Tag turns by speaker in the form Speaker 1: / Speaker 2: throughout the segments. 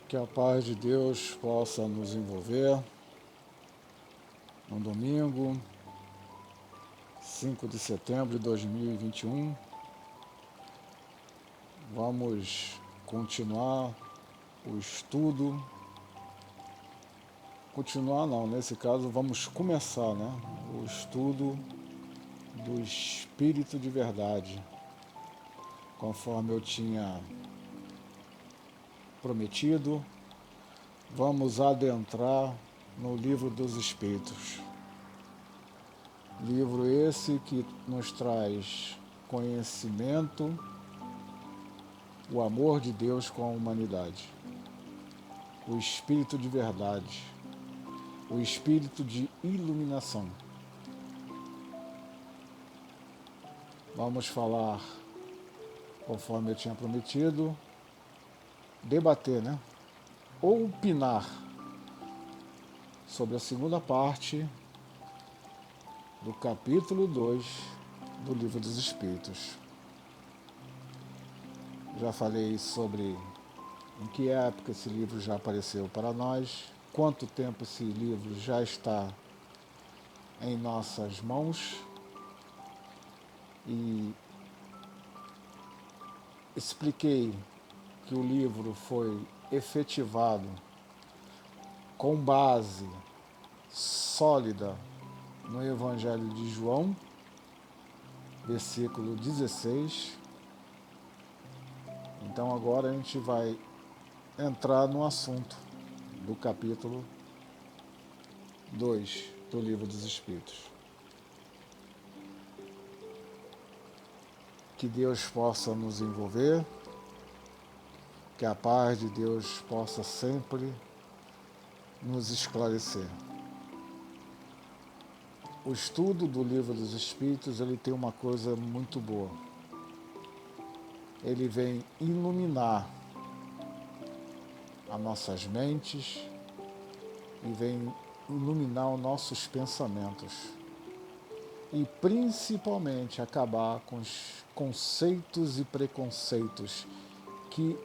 Speaker 1: Que a paz de Deus possa nos envolver no domingo, 5 de setembro de 2021. Vamos continuar o estudo. Continuar não, nesse caso vamos começar, o estudo do Espírito de Verdade, conforme eu tinha prometido. Vamos adentrar no Livro dos Espíritos. Livro esse que nos traz conhecimento, o amor de Deus com a humanidade, o Espírito de Verdade, o Espírito de iluminação. Vamos falar, conforme eu tinha prometido, debater, ou opinar sobre a segunda parte do capítulo 2 do Livro dos Espíritos. Já falei sobre em que época esse livro já apareceu para nós, quanto tempo esse livro já está em nossas mãos, e expliquei que o livro foi efetivado com base sólida no Evangelho de João, versículo 16. Então agora a gente vai entrar no assunto do capítulo 2 do Livro dos Espíritos. Que Deus possa nos envolver, que a paz de Deus possa sempre nos esclarecer. O estudo do Livro dos Espíritos, ele tem uma coisa muito boa. Ele vem iluminar as nossas mentes e vem iluminar os nossos pensamentos. E principalmente acabar com os conceitos e preconceitos que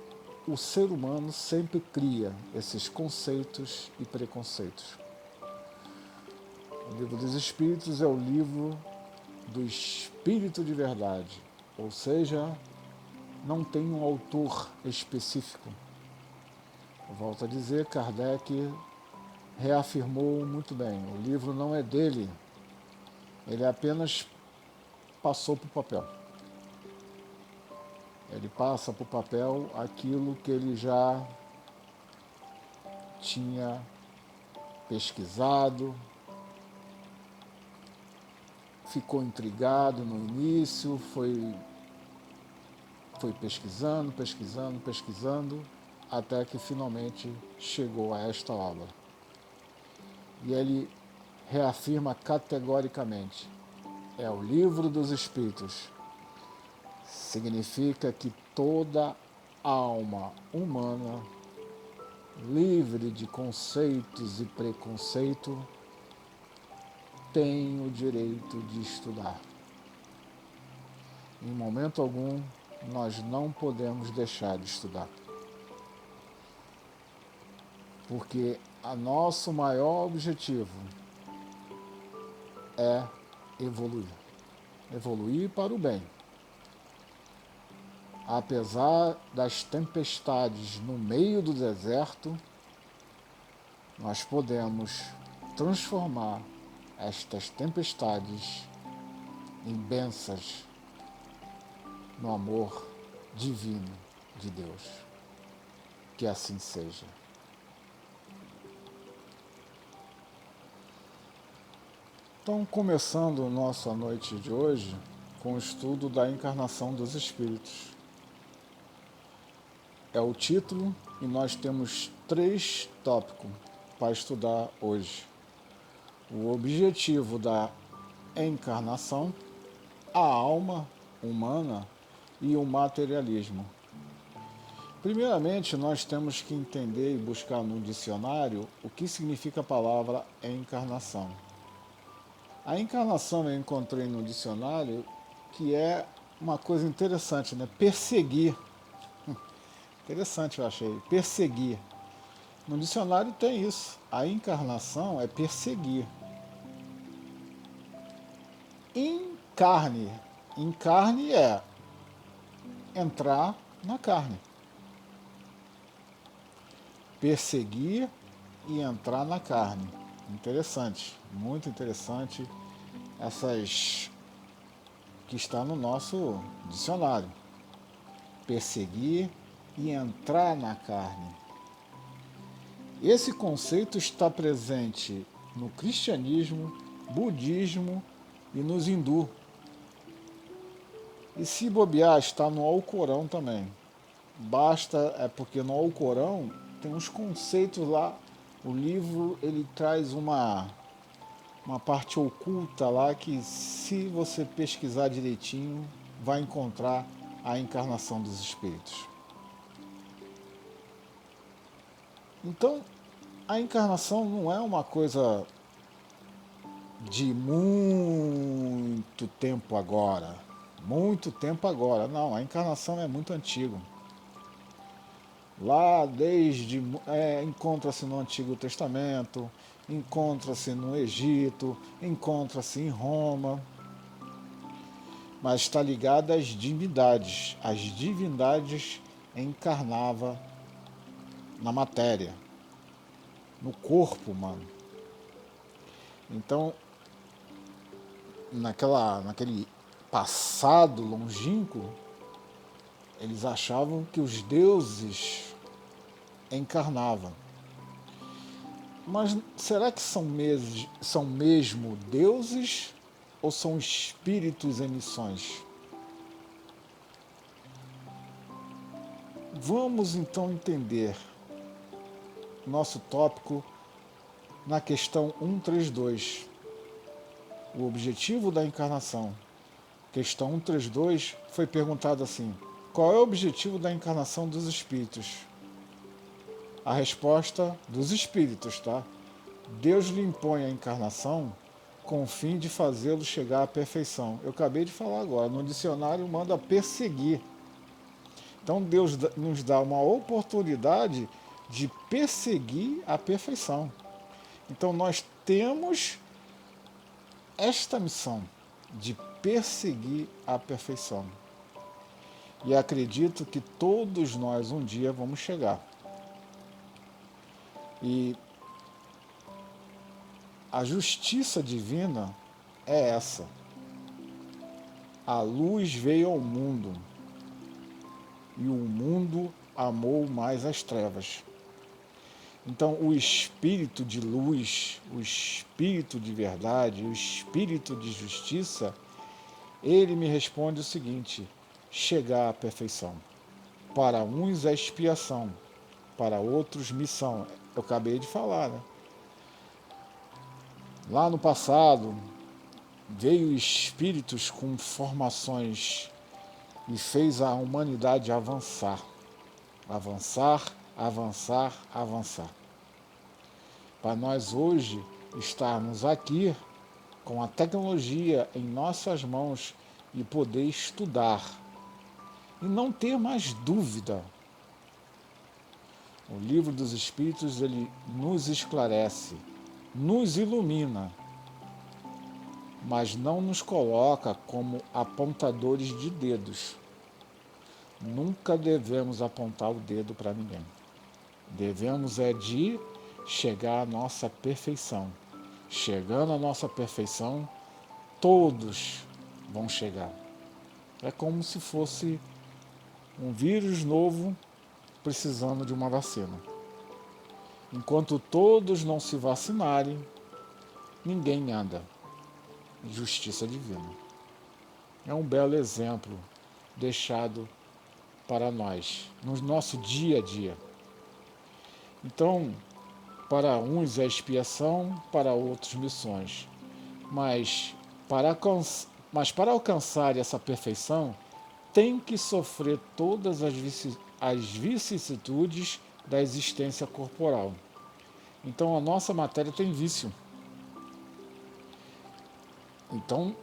Speaker 1: o ser humano sempre cria, esses conceitos e preconceitos. O Livro dos Espíritos é o livro do Espírito de Verdade, ou seja, não tem um autor específico. Eu volto a dizer, Kardec reafirmou muito bem, o livro não é dele, ele apenas passou para o papel. Ele passa para o papel aquilo que ele já tinha pesquisado, ficou intrigado no início, foi pesquisando, até que finalmente chegou a esta obra. E ele reafirma categoricamente, é o Livro dos Espíritos. Significa que toda alma humana, livre de conceitos e preconceito, tem o direito de estudar. Em momento algum, nós não podemos deixar de estudar. Porque o nosso maior objetivo é evoluir. Evoluir para o bem. Apesar das tempestades no meio do deserto, nós podemos transformar estas tempestades em bênçãos no amor divino de Deus. Que assim seja. Então, começando nossa noite de hoje com o estudo da encarnação dos espíritos. É o título e nós temos 3 tópicos para estudar hoje. O objetivo da encarnação, a alma humana e o materialismo. Primeiramente, nós temos que entender e buscar no dicionário o que significa a palavra encarnação. A encarnação eu encontrei no dicionário que é uma coisa interessante, perseguir. Interessante eu achei, perseguir. No dicionário tem isso. A encarnação é perseguir. Encarne. Encarne é entrar na carne. Perseguir e entrar na carne. Interessante, muito interessante essas que está no nosso dicionário. Perseguir e entrar na carne. Esse conceito está presente no cristianismo, budismo e nos hindu. E se bobear, está no Alcorão também. Basta, é porque no Alcorão tem uns conceitos lá. O livro ele traz uma parte oculta lá que, se você pesquisar direitinho, vai encontrar a encarnação dos espíritos. Então, a encarnação não é uma coisa de muito tempo agora. Muito tempo agora. Não, a encarnação é muito antiga. Lá desde encontra-se no Antigo Testamento, encontra-se no Egito, encontra-se em Roma, mas está ligada às divindades. As divindades encarnavam na matéria, no corpo humano. Então, naquele passado longínquo, eles achavam que os deuses encarnavam. Mas será que são mesmo deuses ou são espíritos em missões? Vamos então entender nosso tópico na questão 132. O objetivo da encarnação. Questão 132 foi perguntado assim: qual é o objetivo da encarnação dos espíritos? A resposta dos espíritos, tá? Deus lhe impõe a encarnação com o fim de fazê-lo chegar à perfeição. Eu acabei de falar agora, no dicionário manda perseguir. Então Deus nos dá uma oportunidade de perseguir a perfeição. Então nós temos esta missão de perseguir a perfeição. E acredito que todos nós um dia vamos chegar. E a justiça divina é essa. A luz veio ao mundo e o mundo amou mais as trevas. Então o espírito de luz, o espírito de verdade, o espírito de justiça, ele me responde o seguinte: chegar à perfeição. Para uns é expiação, para outros missão. Eu acabei de falar, né? Lá no passado, veio espíritos com formações e fez a humanidade avançar. Avançar, avançar, avançar. Para nós hoje estarmos aqui com a tecnologia em nossas mãos e poder estudar e não ter mais dúvida. O livro dos Espíritos, ele nos esclarece, nos ilumina, mas não nos coloca como apontadores de dedos. Nunca devemos apontar o dedo para ninguém. Devemos de chegar à nossa perfeição. Chegando à nossa perfeição, todos vão chegar. É como se fosse um vírus novo precisando de uma vacina. Enquanto todos não se vacinarem, ninguém anda. Justiça divina. É um belo exemplo deixado para nós, no nosso dia a dia. Então, para uns é expiação, para outros missões. Mas para alcançar essa perfeição, tem que sofrer todas as vicissitudes da existência corporal. Então a nossa matéria tem vício. Então,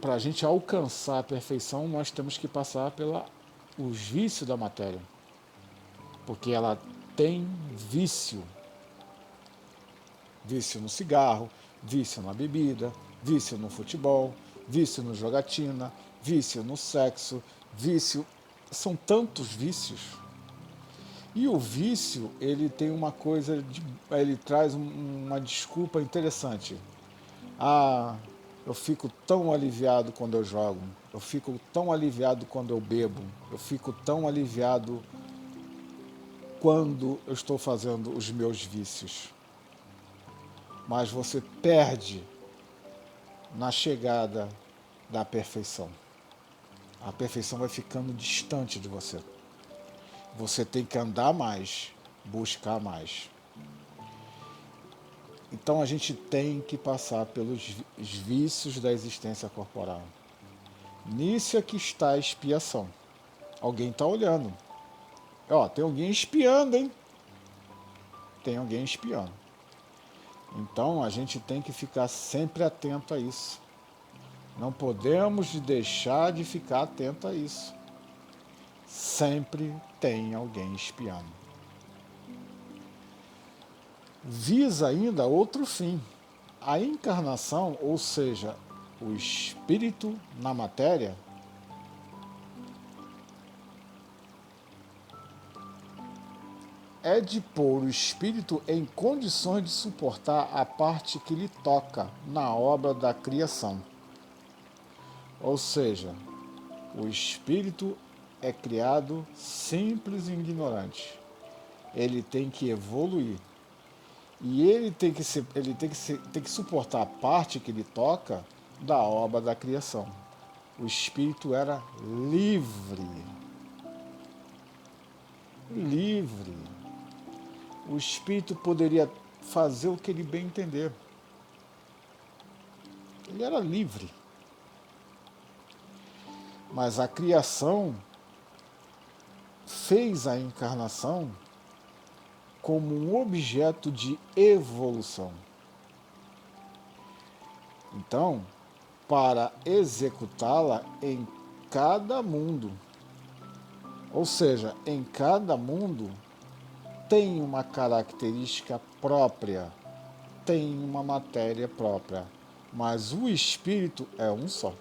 Speaker 1: para a gente alcançar a perfeição, nós temos que passar pelos vícios da matéria. Porque ela tem vício. Vício no cigarro, vício na bebida, vício no futebol, vício no jogatina, vício no sexo, vício... São tantos vícios. E o vício, ele tem uma coisa, ele traz uma desculpa interessante. Ah, eu fico tão aliviado quando eu jogo, eu fico tão aliviado quando eu bebo, eu fico tão aliviado quando eu estou fazendo os meus vícios. Mas você perde na chegada da perfeição. A perfeição vai ficando distante de você. Você tem que andar mais, buscar mais. Então a gente tem que passar pelos vícios da existência corporal. Nisso é que está a expiação. Alguém está olhando. Ó, tem alguém espiando, hein? Tem alguém espiando. Então a gente tem que ficar sempre atento a isso. Não podemos deixar de ficar atento a isso. Sempre tem alguém espiando. Visa ainda outro fim. A encarnação, ou seja, o espírito na matéria, é de pôr o espírito em condições de suportar a parte que lhe toca na obra da criação. Ou seja, o espírito é criado simples e ignorante. Ele tem que evoluir. E ele tem que suportar a parte que lhe toca da obra da criação. O espírito era livre. Livre. O espírito poderia fazer o que ele bem entender. Ele era livre. Mas a criação fez a encarnação como um objeto de evolução. Então, para executá-la em cada mundo, ou seja, em cada mundo tem uma característica própria, tem uma matéria própria, mas o espírito é um só.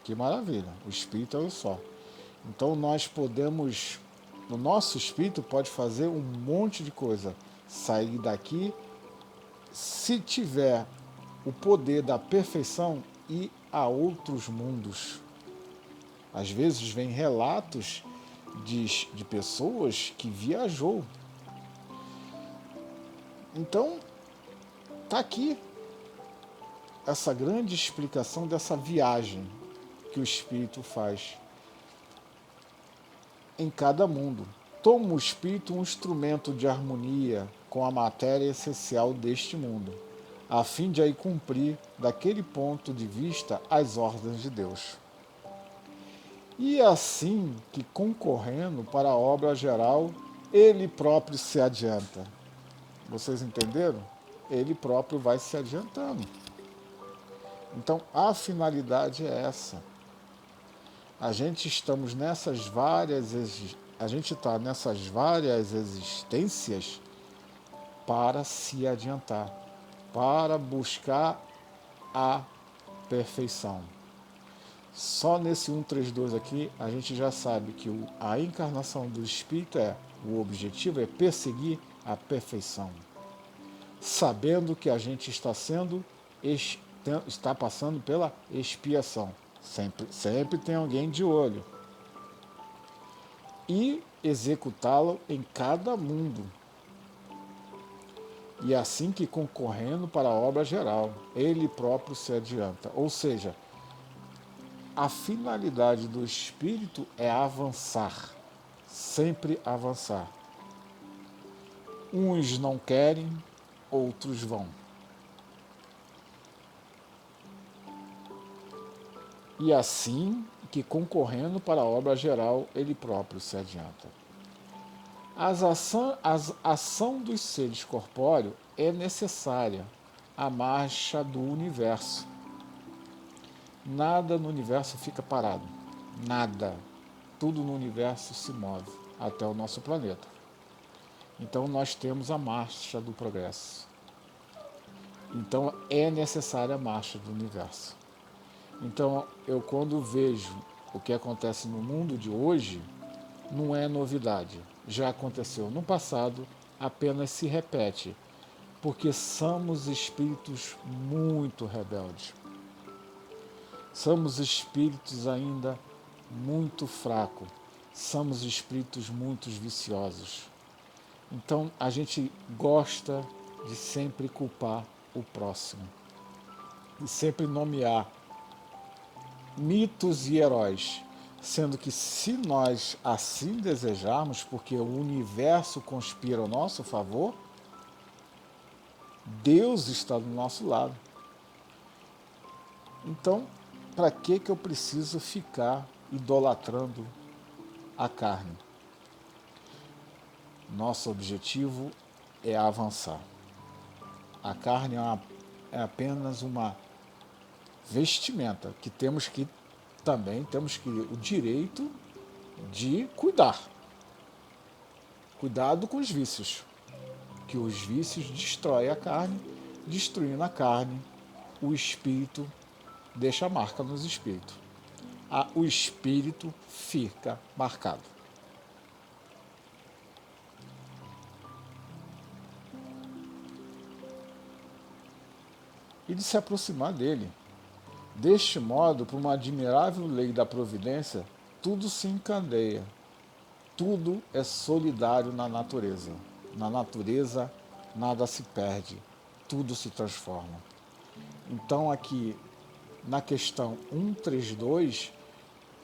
Speaker 1: Que maravilha, o espírito é um só. Então nós podemos, o nosso espírito pode fazer um monte de coisa, sair daqui, se tiver o poder da perfeição, ir a outros mundos. Às vezes vem relatos de pessoas que viajou. Então, está aqui essa grande explicação dessa viagem que o espírito faz em cada mundo. Toma o espírito um instrumento de harmonia com a matéria essencial deste mundo, a fim de aí cumprir, daquele ponto de vista, as ordens de Deus. E assim que, concorrendo para a obra geral, ele próprio se adianta. Vocês entenderam? Ele próprio vai se adiantando. Então, a finalidade é essa. A gente está nessas várias existências para se adiantar, para buscar a perfeição. Só nesse 132 aqui, a gente já sabe que a encarnação do Espírito o objetivo é perseguir a perfeição, sabendo que a gente está passando pela expiação. Sempre tem alguém de olho. E executá-lo em cada mundo. E assim que, concorrendo para a obra geral, ele próprio se adianta. Ou seja, a finalidade do espírito é avançar, sempre avançar. Uns não querem, outros vão. E assim que, concorrendo para a obra geral, ele próprio se adianta. A ação dos seres corpóreos é necessária à marcha do universo. Nada no universo fica parado. Nada. Tudo no universo se move até o nosso planeta. Então nós temos a marcha do progresso. Então é necessária a marcha do universo. Então eu, quando vejo o que acontece no mundo de hoje, não é novidade. Já aconteceu no passado, apenas se repete, porque somos espíritos muito rebeldes. Somos espíritos ainda muito fracos. Somos espíritos muito viciosos. Então a gente gosta de sempre culpar o próximo e sempre nomear mitos e heróis, sendo que, se nós assim desejarmos, porque o universo conspira ao nosso favor, Deus está do nosso lado. Então, para que eu preciso ficar idolatrando a carne? Nosso objetivo é avançar. A carne é apenas uma vestimenta que também temos que o direito de cuidar. Cuidado com os vícios, que os vícios destroem a carne, destruindo a carne, o espírito deixa a marca nos espíritos. O espírito fica marcado. E de se aproximar dele. Deste modo, por uma admirável lei da providência, tudo se encandeia. Tudo é solidário na natureza. Na natureza, nada se perde, tudo se transforma. Então, aqui, na questão 132,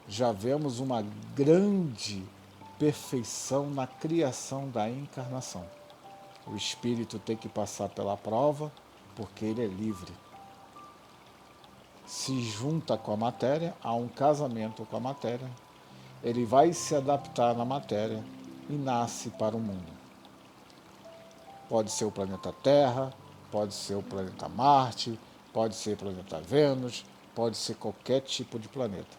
Speaker 1: já vemos uma grande perfeição na criação da encarnação. O espírito tem que passar pela prova, porque ele é livre. Se junta com a matéria, há um casamento com a matéria, ele vai se adaptar na matéria e nasce para o mundo. Pode ser o planeta Terra, pode ser o planeta Marte, pode ser o planeta Vênus, pode ser qualquer tipo de planeta.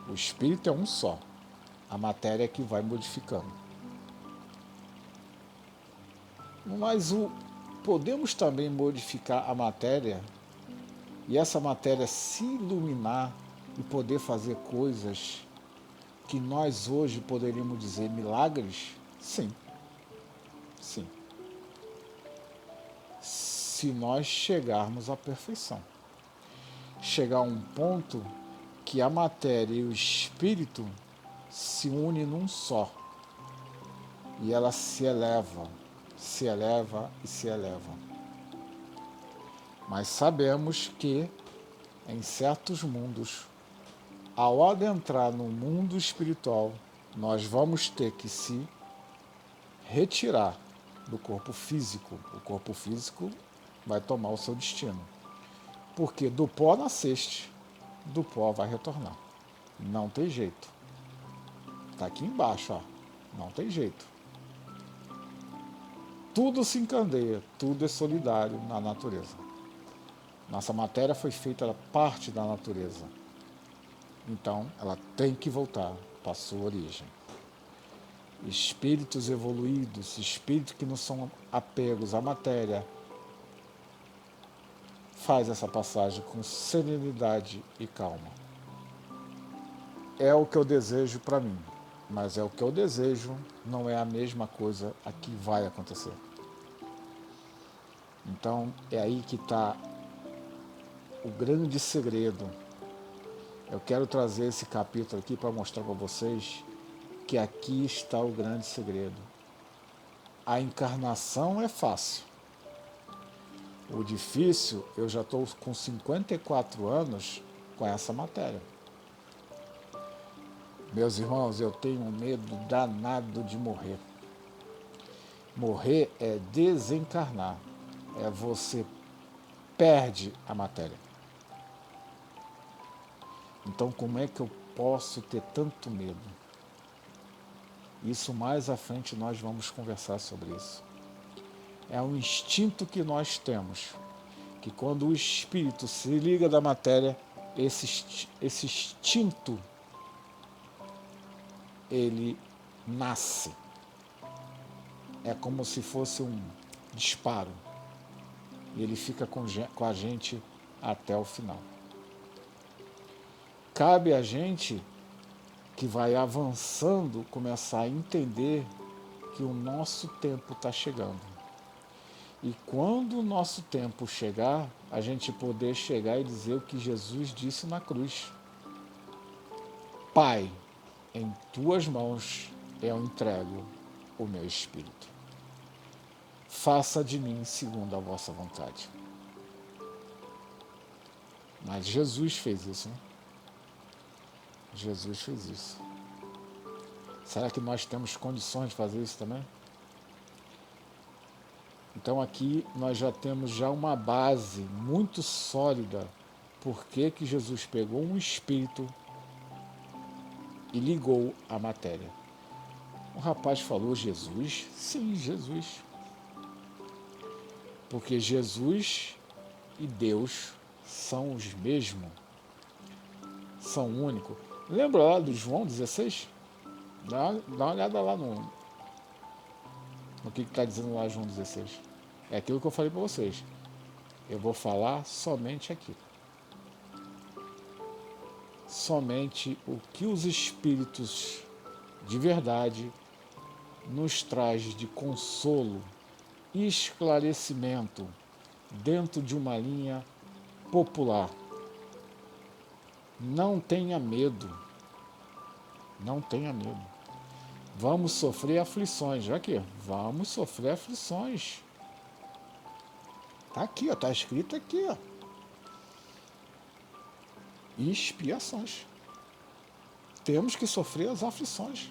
Speaker 1: O espírito é um só, a matéria é que vai modificando. Mas podemos também modificar a matéria e essa matéria se iluminar e poder fazer coisas que nós hoje poderíamos dizer milagres? Sim. Sim. Se nós chegarmos à perfeição. Chegar a um ponto que a matéria e o espírito se unem num só. E ela se eleva e se eleva. Mas sabemos que, em certos mundos, ao adentrar no mundo espiritual, nós vamos ter que se retirar do corpo físico. O corpo físico vai tomar o seu destino. Porque do pó nasceste, do pó vai retornar. Não tem jeito. Está aqui embaixo, ó. Não tem jeito. Tudo se encandeia, tudo é solidário na natureza. Nossa matéria foi feita parte da natureza. Então, ela tem que voltar para a sua origem. Espíritos evoluídos, espíritos que não são apegos à matéria, faz essa passagem com serenidade e calma. É o que eu desejo para mim, mas é o que eu desejo, não é a mesma coisa a que vai acontecer. Então, é aí que está o grande segredo. Eu quero trazer esse capítulo aqui para mostrar para vocês que aqui está o grande segredo. A encarnação é fácil. O difícil, eu já estou com 54 anos com essa matéria. Meus irmãos, eu tenho um medo danado de morrer. Morrer é desencarnar. É você perde a matéria. Então, como é que eu posso ter tanto medo? Isso mais à frente nós vamos conversar sobre isso. É um instinto que nós temos, que quando o espírito se liga da matéria, esse instinto, ele nasce. é como se fosse um disparo. E ele fica com a gente até o final. Cabe a gente que vai avançando começar a entender que o nosso tempo está chegando. E quando o nosso tempo chegar, a gente poder chegar e dizer o que Jesus disse na cruz. Pai, em tuas mãos eu entrego o meu espírito. Faça de mim segundo a vossa vontade. Mas Jesus fez isso, né? Jesus fez isso. Será que nós temos condições de fazer isso também? Então aqui nós já temos já uma base muito sólida por que Jesus pegou um espírito e ligou a matéria. O rapaz falou Jesus? Sim, Jesus. Porque Jesus e Deus são os mesmos, são únicos. Lembra lá do João 16? Dá uma olhada lá no que está dizendo lá João 16. É aquilo que eu falei para vocês. Eu vou falar somente aqui. Somente o que os espíritos de verdade nos traz de consolo e esclarecimento dentro de uma linha popular. Não tenha medo. Não tenha medo. Vamos sofrer aflições. Aqui, vamos sofrer aflições. Está aqui, está escrito aqui. Ó. Expiações. Temos que sofrer as aflições.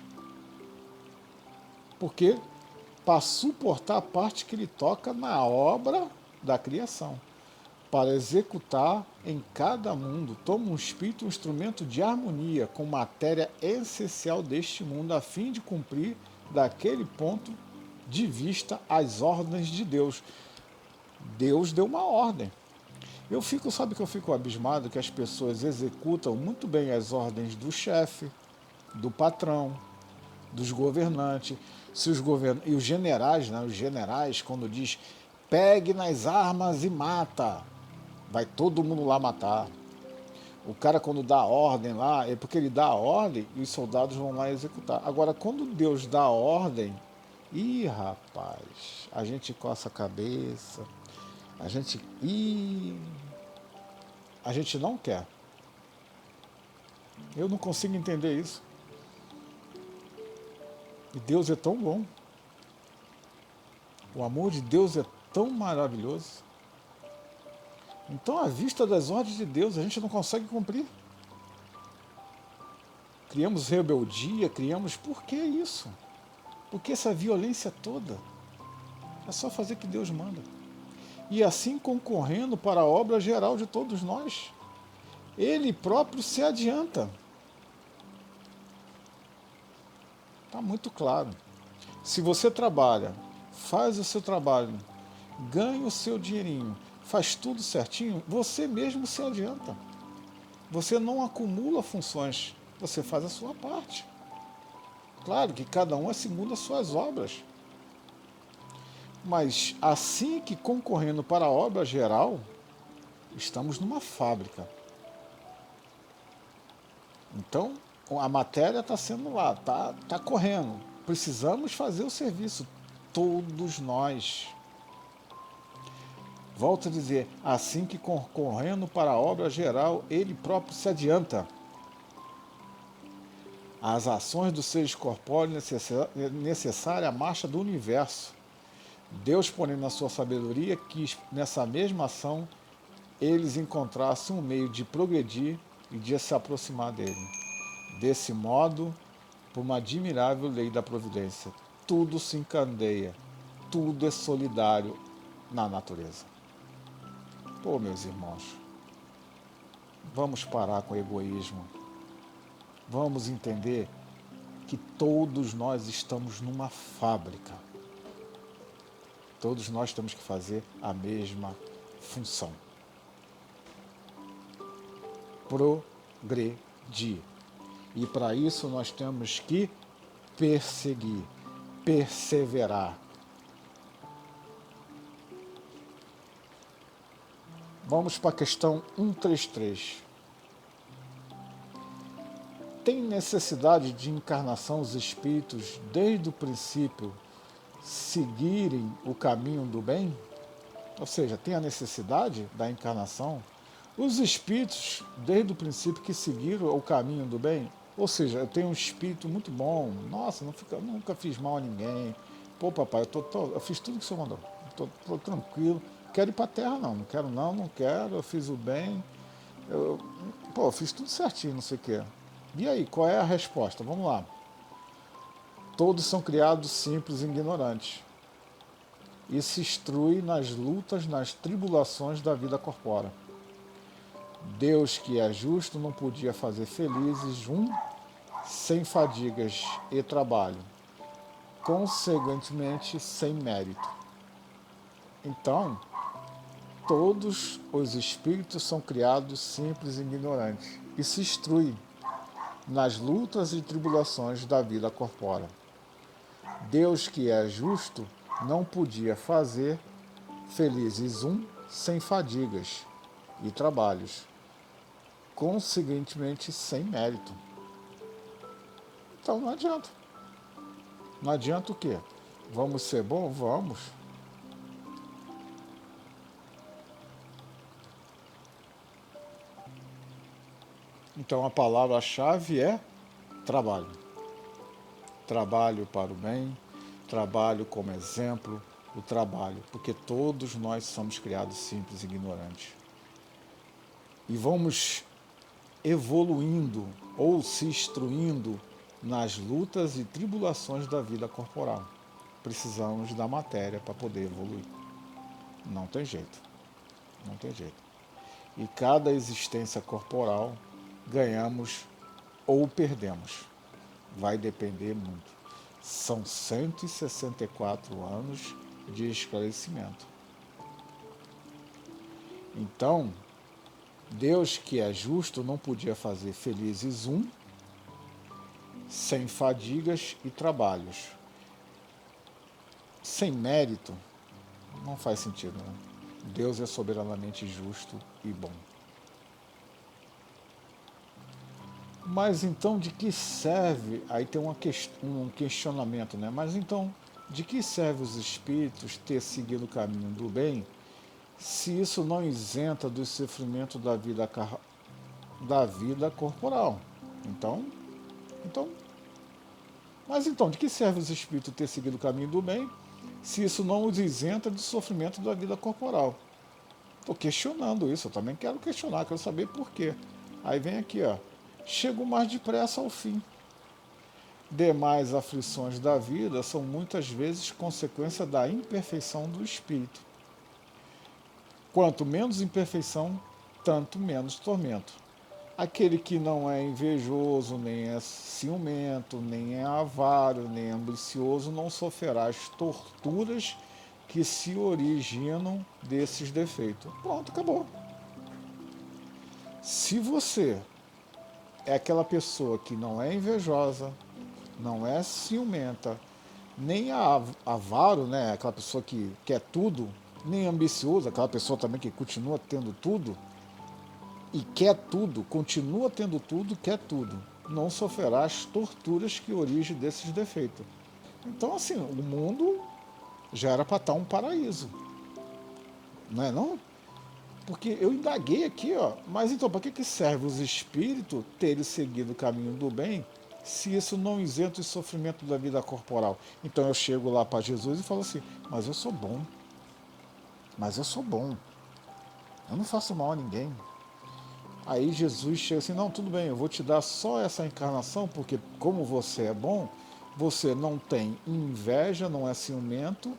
Speaker 1: Porque para suportar a parte que lhe toca na obra da criação. Para executar em cada mundo, toma um espírito um instrumento de harmonia com matéria essencial deste mundo, a fim de cumprir daquele ponto de vista as ordens de Deus. Deus deu uma ordem. Sabe que eu fico abismado que as pessoas executam muito bem as ordens do chefe, do patrão, dos governantes. E os generais, né, os generais, quando diz pegue nas armas e mata, vai todo mundo lá matar. O cara, quando dá a ordem lá, é porque ele dá a ordem e os soldados vão lá executar. Agora, quando Deus dá a ordem, rapaz, a gente coça a cabeça, a gente não quer. Eu não consigo entender isso. E Deus é tão bom. O amor de Deus é tão maravilhoso. Então, à vista das ordens de Deus, a gente não consegue cumprir. Criamos rebeldia, Por que isso? Por que essa violência toda? É só fazer o que Deus manda. E assim concorrendo para a obra geral de todos nós. Ele próprio se adianta. Está muito claro. Se você trabalha, faz o seu trabalho, ganha o seu dinheirinho, faz tudo certinho, você mesmo se adianta. Você não acumula funções, você faz a sua parte. Claro que cada um é segundo as suas obras. Mas assim que concorrendo para a obra geral, estamos numa fábrica. Então, a matéria está sendo lá, está correndo. Precisamos fazer o serviço, todos nós. Volto a dizer, assim que concorrendo para a obra geral, ele próprio se adianta. As ações dos seres corpóreos necessárias à marcha do universo. Deus, porém, na sua sabedoria, quis, nessa mesma ação, eles encontrassem um meio de progredir e de se aproximar dele. Desse modo, por uma admirável lei da providência, tudo se encandeia, tudo é solidário na natureza. Pô, meus irmãos, vamos parar com o egoísmo. Vamos entender que todos nós estamos numa fábrica. Todos nós temos que fazer a mesma função. Progredir. E para isso nós temos que perseguir, perseverar, Vamos para a questão 133. Tem necessidade de encarnação os espíritos, desde o princípio, seguirem o caminho do bem? Ou seja, tem a necessidade da encarnação? Os espíritos, desde o princípio, que seguiram o caminho do bem? Ou seja, eu tenho um espírito muito bom, nossa, nunca fiz mal a ninguém. Pô, papai, eu fiz tudo que o senhor mandou, tô tranquilo. Quero ir para a terra, não quero não quero, eu fiz o bem, eu, eu fiz tudo certinho, não sei o quê. E aí, qual é a resposta? Vamos lá. Todos são criados simples e ignorantes, e se instrui nas lutas, nas tribulações da vida corpórea. Deus, que é justo, não podia fazer felizes sem fadigas e trabalho, consequentemente sem mérito. Então, todos os espíritos são criados simples e ignorantes, e se instruem nas lutas e tribulações da vida corpórea. Deus, que é justo, não podia fazer felizes sem fadigas e trabalhos, consequentemente sem mérito. Então não adianta. Não adianta o quê? Vamos ser bons? Vamos. Então a palavra-chave é trabalho. Trabalho para o bem, trabalho como exemplo, o trabalho, porque todos nós somos criados simples e ignorantes. E vamos evoluindo ou se instruindo nas lutas e tribulações da vida corporal. Precisamos da matéria para poder evoluir. Não tem jeito. Não tem jeito. E cada existência corporal ganhamos ou perdemos. Vai depender muito. São 164 anos de esclarecimento. Então, Deus, que é justo, não podia fazer felizes sem fadigas e trabalhos. Sem mérito, não faz sentido, né? Deus é soberanamente justo e bom. Mas então de que serve? Aí tem um questionamento, né? Mas então, de que serve os espíritos ter seguido o caminho do bem, se isso não isenta do sofrimento da vida corporal? Então, mas então, de que serve os espíritos ter seguido o caminho do bem, se isso não os isenta do sofrimento da vida corporal? Estou questionando isso, eu também quero questionar, quero saber por quê. Aí vem aqui, ó. Chego mais depressa ao fim. Demais aflições da vida são muitas vezes consequência da imperfeição do espírito. Quanto menos imperfeição, tanto menos tormento. Aquele que não é invejoso, nem é ciumento, nem é avaro, nem é ambicioso, não sofrerá as torturas que se originam desses defeitos. Pronto, acabou. Se você é aquela pessoa que não é invejosa, não é ciumenta, nem avaro, né? Aquela pessoa que quer tudo, nem ambicioso, aquela pessoa também que continua tendo tudo e quer tudo, continua tendo tudo, quer tudo. Não sofrerá as torturas que origem desses defeitos. Então, assim, o mundo já era para estar um paraíso, não é não? Porque eu indaguei aqui, ó, mas então para que serve os espíritos terem seguido o caminho do bem, se isso não isenta o sofrimento da vida corporal? Então eu chego lá para Jesus e falo assim, mas eu sou bom, eu não faço mal a ninguém. Aí Jesus chega assim, não, tudo bem, eu vou te dar só essa encarnação, porque como você é bom, você não tem inveja, não é ciumento,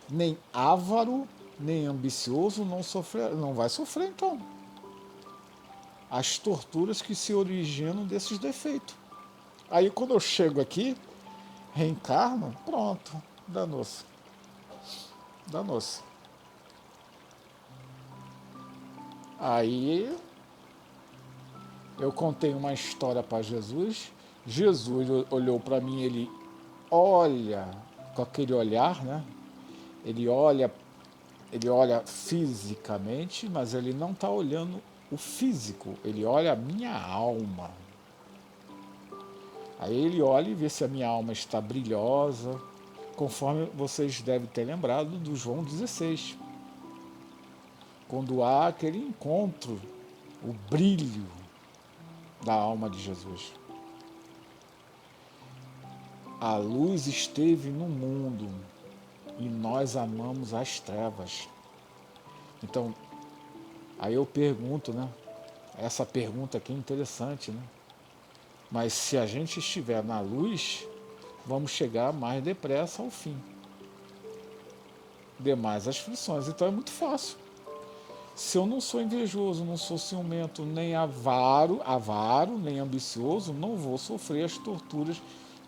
Speaker 1: nem avaro, nem ambicioso, não vai sofrer então as torturas que se originam desses defeitos. Aí quando eu chego aqui, reencarno, pronto, danou-se. Danou-se. Aí eu contei uma história para Jesus. Jesus olhou para mim, ele olha com aquele olhar, né? Ele olha Ele olha fisicamente, mas ele não está olhando o físico, ele olha a minha alma. Aí ele olha e vê se a minha alma está brilhosa, conforme vocês devem ter lembrado do João 16, quando há aquele encontro, o brilho da alma de Jesus. A luz esteve no mundo e nós amamos as trevas. Então, aí eu pergunto, né? Essa pergunta aqui é interessante, né? Mas se a gente estiver na luz, vamos chegar mais depressa ao fim. Demais aflições. Então é muito fácil. Se eu não sou invejoso, não sou ciumento, nem avaro, nem ambicioso, não vou sofrer as torturas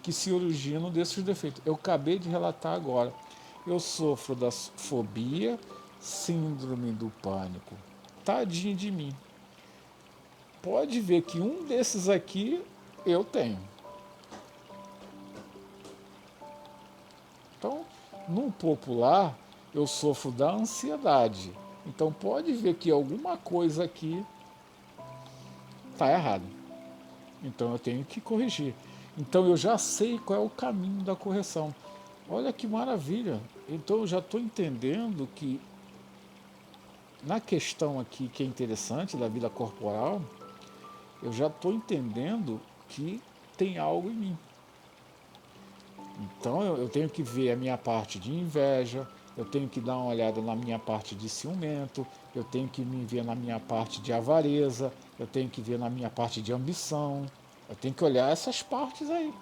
Speaker 1: que se originam desses defeitos. Eu acabei de relatar agora. Eu sofro da fobia, síndrome do pânico. Tadinho de mim. Pode ver que um desses aqui eu tenho. Então, no popular, eu sofro da ansiedade. Então, pode ver que alguma coisa aqui está errada. Então, eu tenho que corrigir. Então, eu já sei qual é o caminho da correção. Olha que maravilha. Então, eu já estou entendendo que, na questão aqui que é interessante da vida corporal, eu já estou entendendo que tem algo em mim. Então eu tenho que ver a minha parte de inveja, eu tenho que dar uma olhada na minha parte de ciumento, eu tenho que me ver na minha parte de avareza, eu tenho que ver na minha parte de ambição, eu tenho que olhar essas partes aí.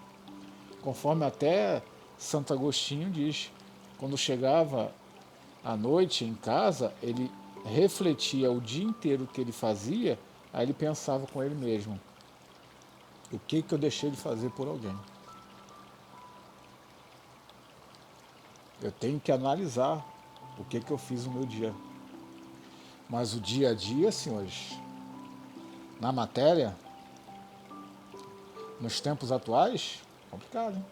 Speaker 1: Conforme até Santo Agostinho diz, quando chegava à noite em casa, ele refletia o dia inteiro o que ele fazia, aí ele pensava com ele mesmo, o que eu deixei de fazer por alguém? Eu tenho que analisar o que eu fiz no meu dia. Mas o dia a dia, senhores, na matéria, nos tempos atuais, complicado, hein?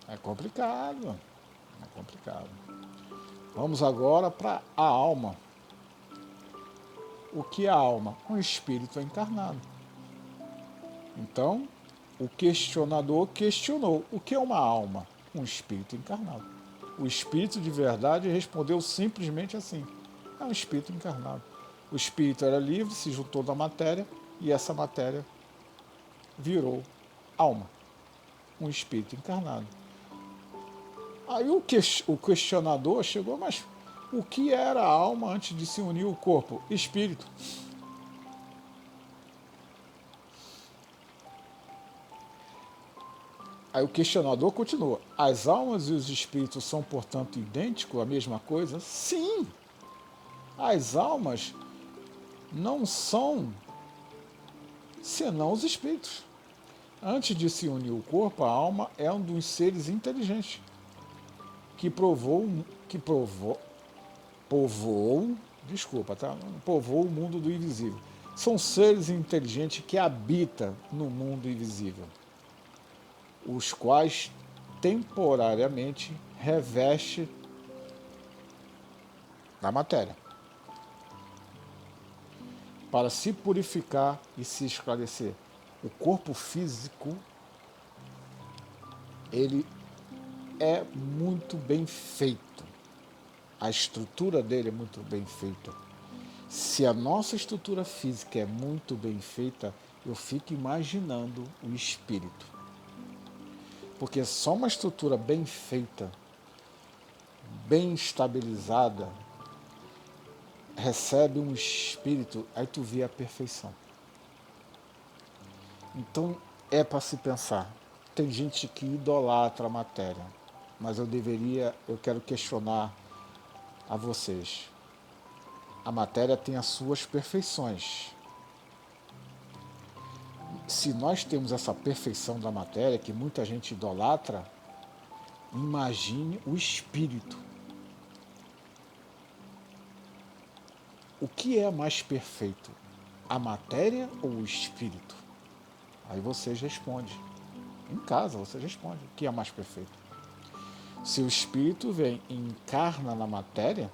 Speaker 1: É complicado. É complicado. Vamos agora para a alma. O que é a alma? Um espírito encarnado. Então, o questionador questionou: o que é uma alma? Um espírito encarnado. O espírito de verdade respondeu simplesmente assim: é um espírito encarnado. O espírito era livre, se juntou da matéria e essa matéria virou alma, um espírito encarnado. Aí o questionador chegou, mas o que era a alma antes de se unir ao corpo? Espírito. Aí o questionador continua: as almas e os espíritos são, portanto, idênticos, a mesma coisa? Sim! As almas não são senão os espíritos. Antes de se unir o corpo, a alma é um dos seres inteligentes que povoou o mundo do invisível. São seres inteligentes que habitam no mundo invisível, os quais temporariamente reveste da matéria, para se purificar e se esclarecer. O corpo físico, ele é muito bem feito. A estrutura dele é muito bem feita. Se a nossa estrutura física é muito bem feita, eu fico imaginando o espírito. Porque só uma estrutura bem feita, bem estabilizada, recebe um espírito, aí tu vê a perfeição. Então é para se pensar. Tem gente que idolatra a matéria, mas eu quero questionar a vocês. A matéria tem as suas perfeições. Se nós temos essa perfeição da matéria, que muita gente idolatra, imagine o espírito. O que é mais perfeito? A matéria ou o espírito? Aí vocês respondem. Em casa vocês respondem. O que é mais perfeito? Se o espírito vem e encarna na matéria,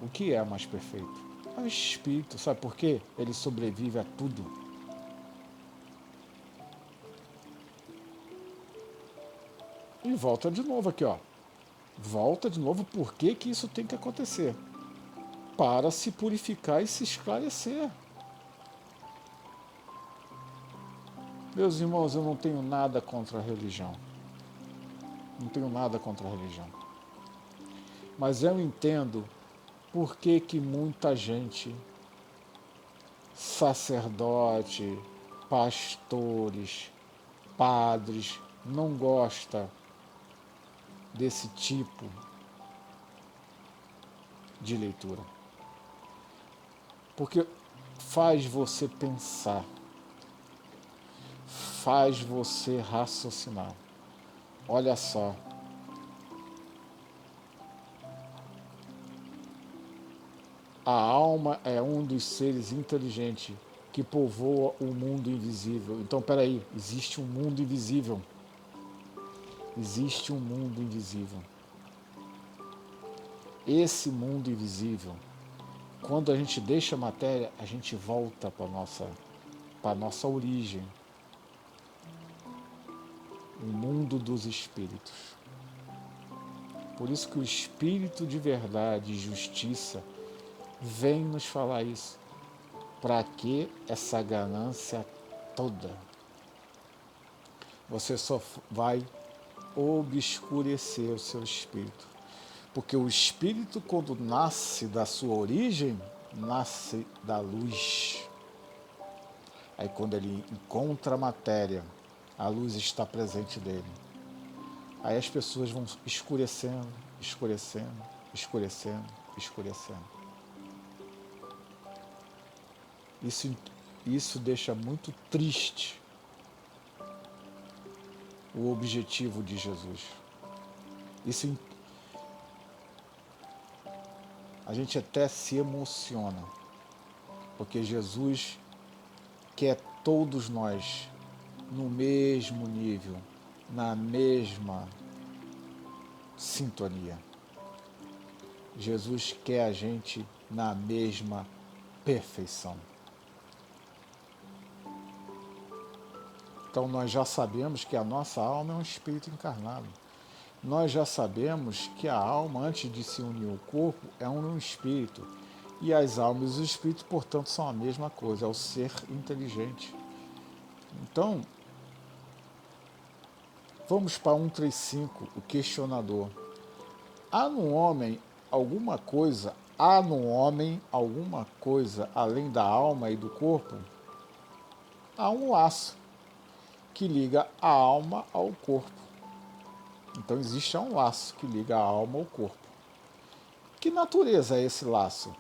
Speaker 1: O que é mais perfeito? É o espírito. Sabe por quê? Ele sobrevive a tudo. E volta de novo aqui, ó. Volta de novo, por que que isso tem que acontecer? Para se purificar e se esclarecer. Meus irmãos, eu não tenho nada contra a religião. Não tenho nada contra a religião. Mas eu entendo por que que muita gente, sacerdote, pastores, padres, não gosta desse tipo de leitura. Porque faz você pensar, faz você raciocinar. Olha só, a alma é um dos seres inteligentes que povoa o mundo invisível. Então, peraí, existe um mundo invisível. Existe um mundo invisível. Esse mundo invisível, quando a gente deixa a matéria, a gente volta para a nossa origem, o mundo dos espíritos. Por isso que o espírito de verdade e justiça vem nos falar isso. Para que essa ganância toda? Você só vai obscurecer o seu espírito. Porque o espírito, quando nasce da sua origem, nasce da luz. Aí quando ele encontra a matéria, a luz está presente dele. Aí as pessoas vão escurecendo, escurecendo, escurecendo, escurecendo. Isso deixa muito triste o objetivo de Jesus. Isso, a gente até se emociona, porque Jesus quer todos nós no mesmo nível, na mesma sintonia. Jesus quer a gente na mesma perfeição. Então nós já sabemos que a nossa alma é um espírito encarnado. Nós já sabemos que a alma, antes de se unir ao corpo, é um espírito. E as almas e os espíritos, portanto, são a mesma coisa, é o ser inteligente. Então, vamos para 135, o questionador. Há no homem alguma coisa além da alma e do corpo? Há um laço que liga a alma ao corpo. Então existe um laço que liga a alma ao corpo. Que natureza é esse laço?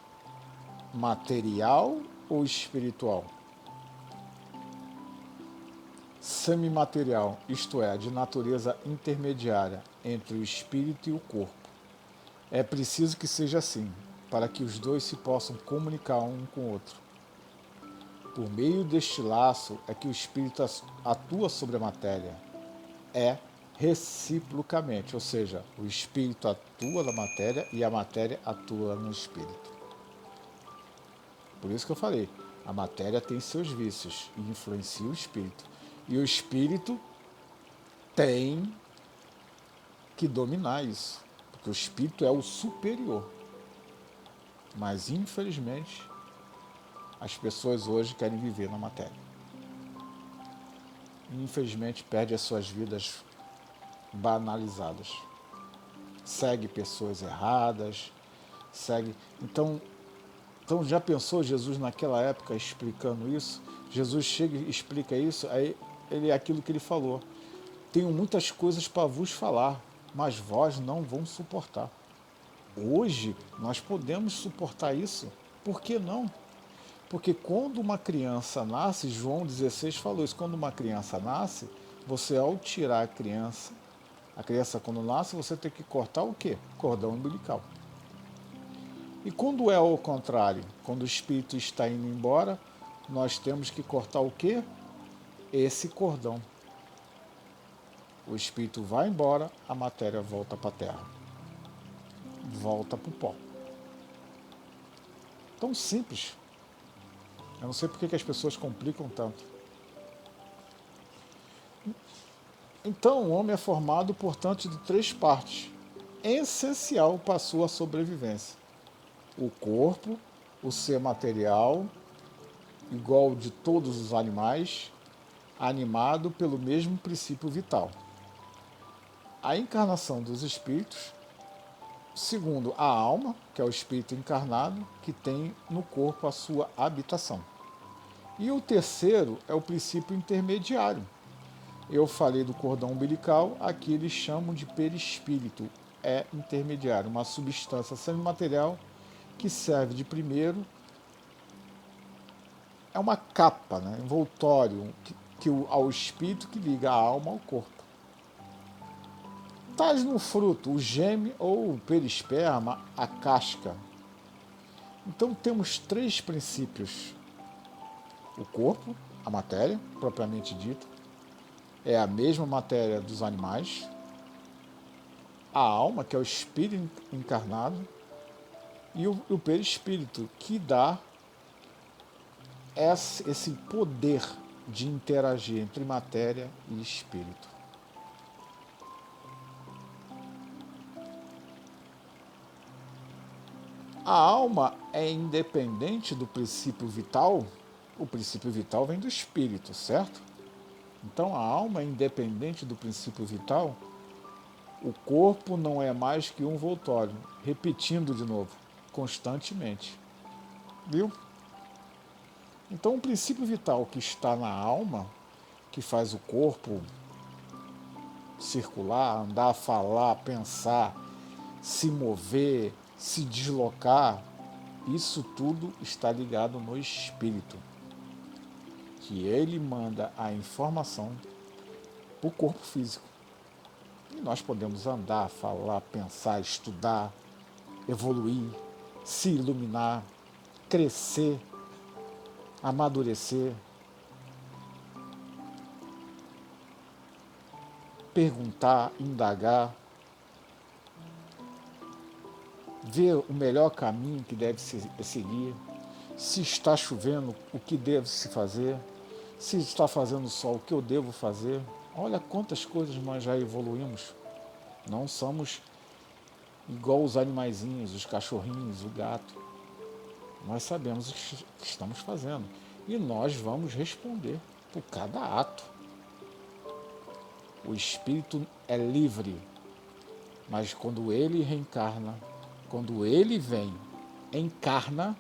Speaker 1: Material ou espiritual? Semimaterial, isto é, de natureza intermediária entre o espírito e o corpo. É preciso que seja assim, para que os dois se possam comunicar um com o outro. Por meio deste laço é que o espírito atua sobre a matéria. É reciprocamente, ou seja, o espírito atua na matéria e a matéria atua no espírito. Por isso que eu falei, a matéria tem seus vícios e influencia o espírito. E o espírito tem que dominar isso, porque o espírito é o superior. Mas, infelizmente, as pessoas hoje querem viver na matéria. Infelizmente, perdem as suas vidas banalizadas. Segue pessoas erradas, segue... Então, já pensou Jesus naquela época explicando isso? Jesus chega e explica isso, aí é aquilo que ele falou. Tenho muitas coisas para vos falar, mas vós não vão suportar. Hoje, nós podemos suportar isso. Por que não? Porque quando uma criança nasce, João 16 falou isso, quando uma criança nasce, você ao tirar a criança quando nasce, você tem que cortar o quê? Cordão umbilical. E quando é ao contrário, quando o espírito está indo embora, nós temos que cortar o quê? Esse cordão. O espírito vai embora, a matéria volta para a terra. Volta para o pó. Tão simples. Eu não sei por que as pessoas complicam tanto. Então, o homem é formado, portanto, de 3 partes, essencial para a sua sobrevivência: o corpo, o ser material, igual de todos os animais, animado pelo mesmo princípio vital. A encarnação dos espíritos, segundo a alma, que é o espírito encarnado, que tem no corpo a sua habitação. E o terceiro é o princípio intermediário. Eu falei do cordão umbilical, aqui eles chamam de perispírito. É intermediário, uma substância semimaterial que serve de primeiro, é uma capa, né, envoltório, ao espírito que liga a alma ao corpo. Tais no fruto, o geme ou o perisperma, a casca. Então temos 3 princípios: o corpo, a matéria, propriamente dita, é a mesma matéria dos animais; a alma, que é o espírito encarnado; e o perispírito, que dá esse poder de interagir entre matéria e espírito. A alma é independente do princípio vital. O princípio vital vem do espírito, certo? Então a alma é independente do princípio vital. O corpo não é mais que um voltório, repetindo de novo, constantemente. Viu? Então o princípio vital que está na alma, que faz o corpo circular, andar, falar, pensar, se mover, se deslocar, isso tudo está ligado no espírito, que ele manda a informação para o corpo físico. E nós podemos andar, falar, pensar, estudar, evoluir, se iluminar, crescer, amadurecer, perguntar, indagar, ver o melhor caminho que deve se seguir, se está chovendo, o que deve se fazer, se está fazendo sol, o que eu devo fazer. Olha quantas coisas nós já evoluímos. Não somos igual os animaizinhos, os cachorrinhos, o gato. Nós sabemos o que estamos fazendo e nós vamos responder por cada ato. O espírito é livre, mas quando ele reencarna, quando ele vem, encarna,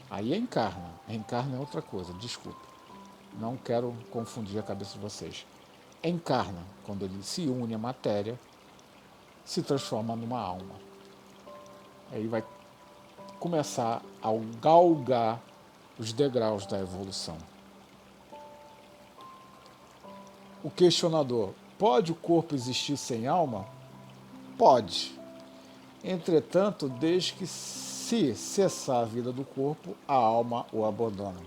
Speaker 1: aí encarna. Reencarna é outra coisa, desculpe. Não quero confundir a cabeça de vocês. Encarna, quando ele se une à matéria, se transforma numa alma. Aí vai começar a galgar os degraus da evolução. O questionador: pode o corpo existir sem alma? Pode. Entretanto, desde que se cessar a vida do corpo, a alma o abandona.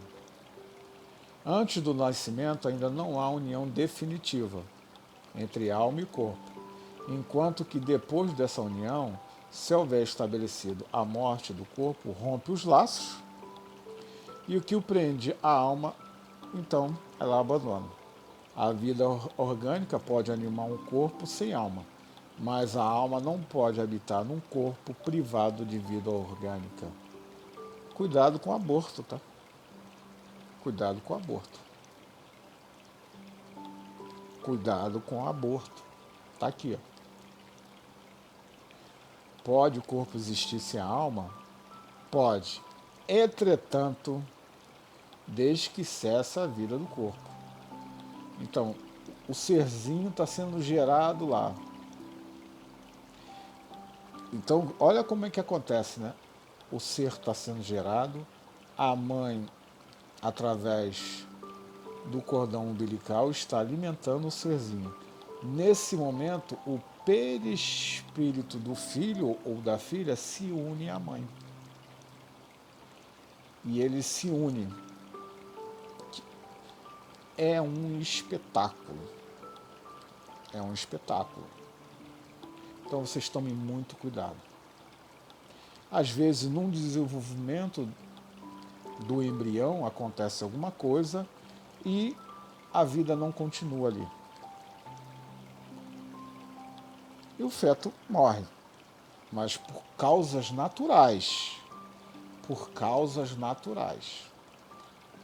Speaker 1: Antes do nascimento ainda não há união definitiva entre alma e corpo, enquanto que depois dessa união, se houver estabelecido a morte do corpo, rompe os laços e o que o prende a alma, então ela abandona. A vida orgânica pode animar um corpo sem alma, mas a alma não pode habitar num corpo privado de vida orgânica. Cuidado com o aborto, tá? Cuidado com o aborto. Cuidado com o aborto. Tá aqui, ó. Pode o corpo existir sem a alma? Pode. Entretanto, desde que cessa a vida do corpo. Então, o serzinho está sendo gerado lá. Então, olha como é que acontece, né? O ser está sendo gerado, a mãe, através do cordão umbilical, está alimentando o serzinho. Nesse momento, o perispírito do filho ou da filha se une à mãe. E eles se unem. É um espetáculo. É um espetáculo. Então vocês tomem muito cuidado. Às vezes, num desenvolvimento do embrião, acontece alguma coisa e a vida não continua ali. E o feto morre, mas por causas naturais. Por causas naturais.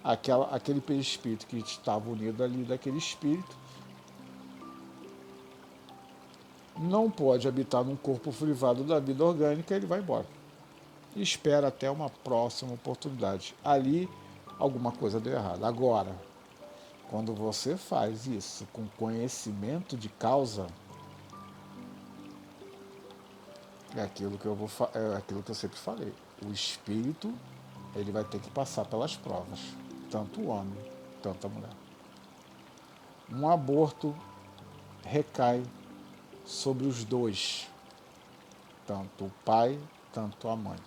Speaker 1: Aquele perispírito que estava unido ali daquele espírito não pode habitar num corpo privado da vida orgânica, ele vai embora. E espera até uma próxima oportunidade. Ali, alguma coisa deu errado. Agora, quando você faz isso com conhecimento de causa, é aquilo que é aquilo que eu sempre falei. O espírito, ele vai ter que passar pelas provas, tanto o homem, tanto a mulher. Um aborto recai sobre os dois, tanto o pai, tanto a mãe.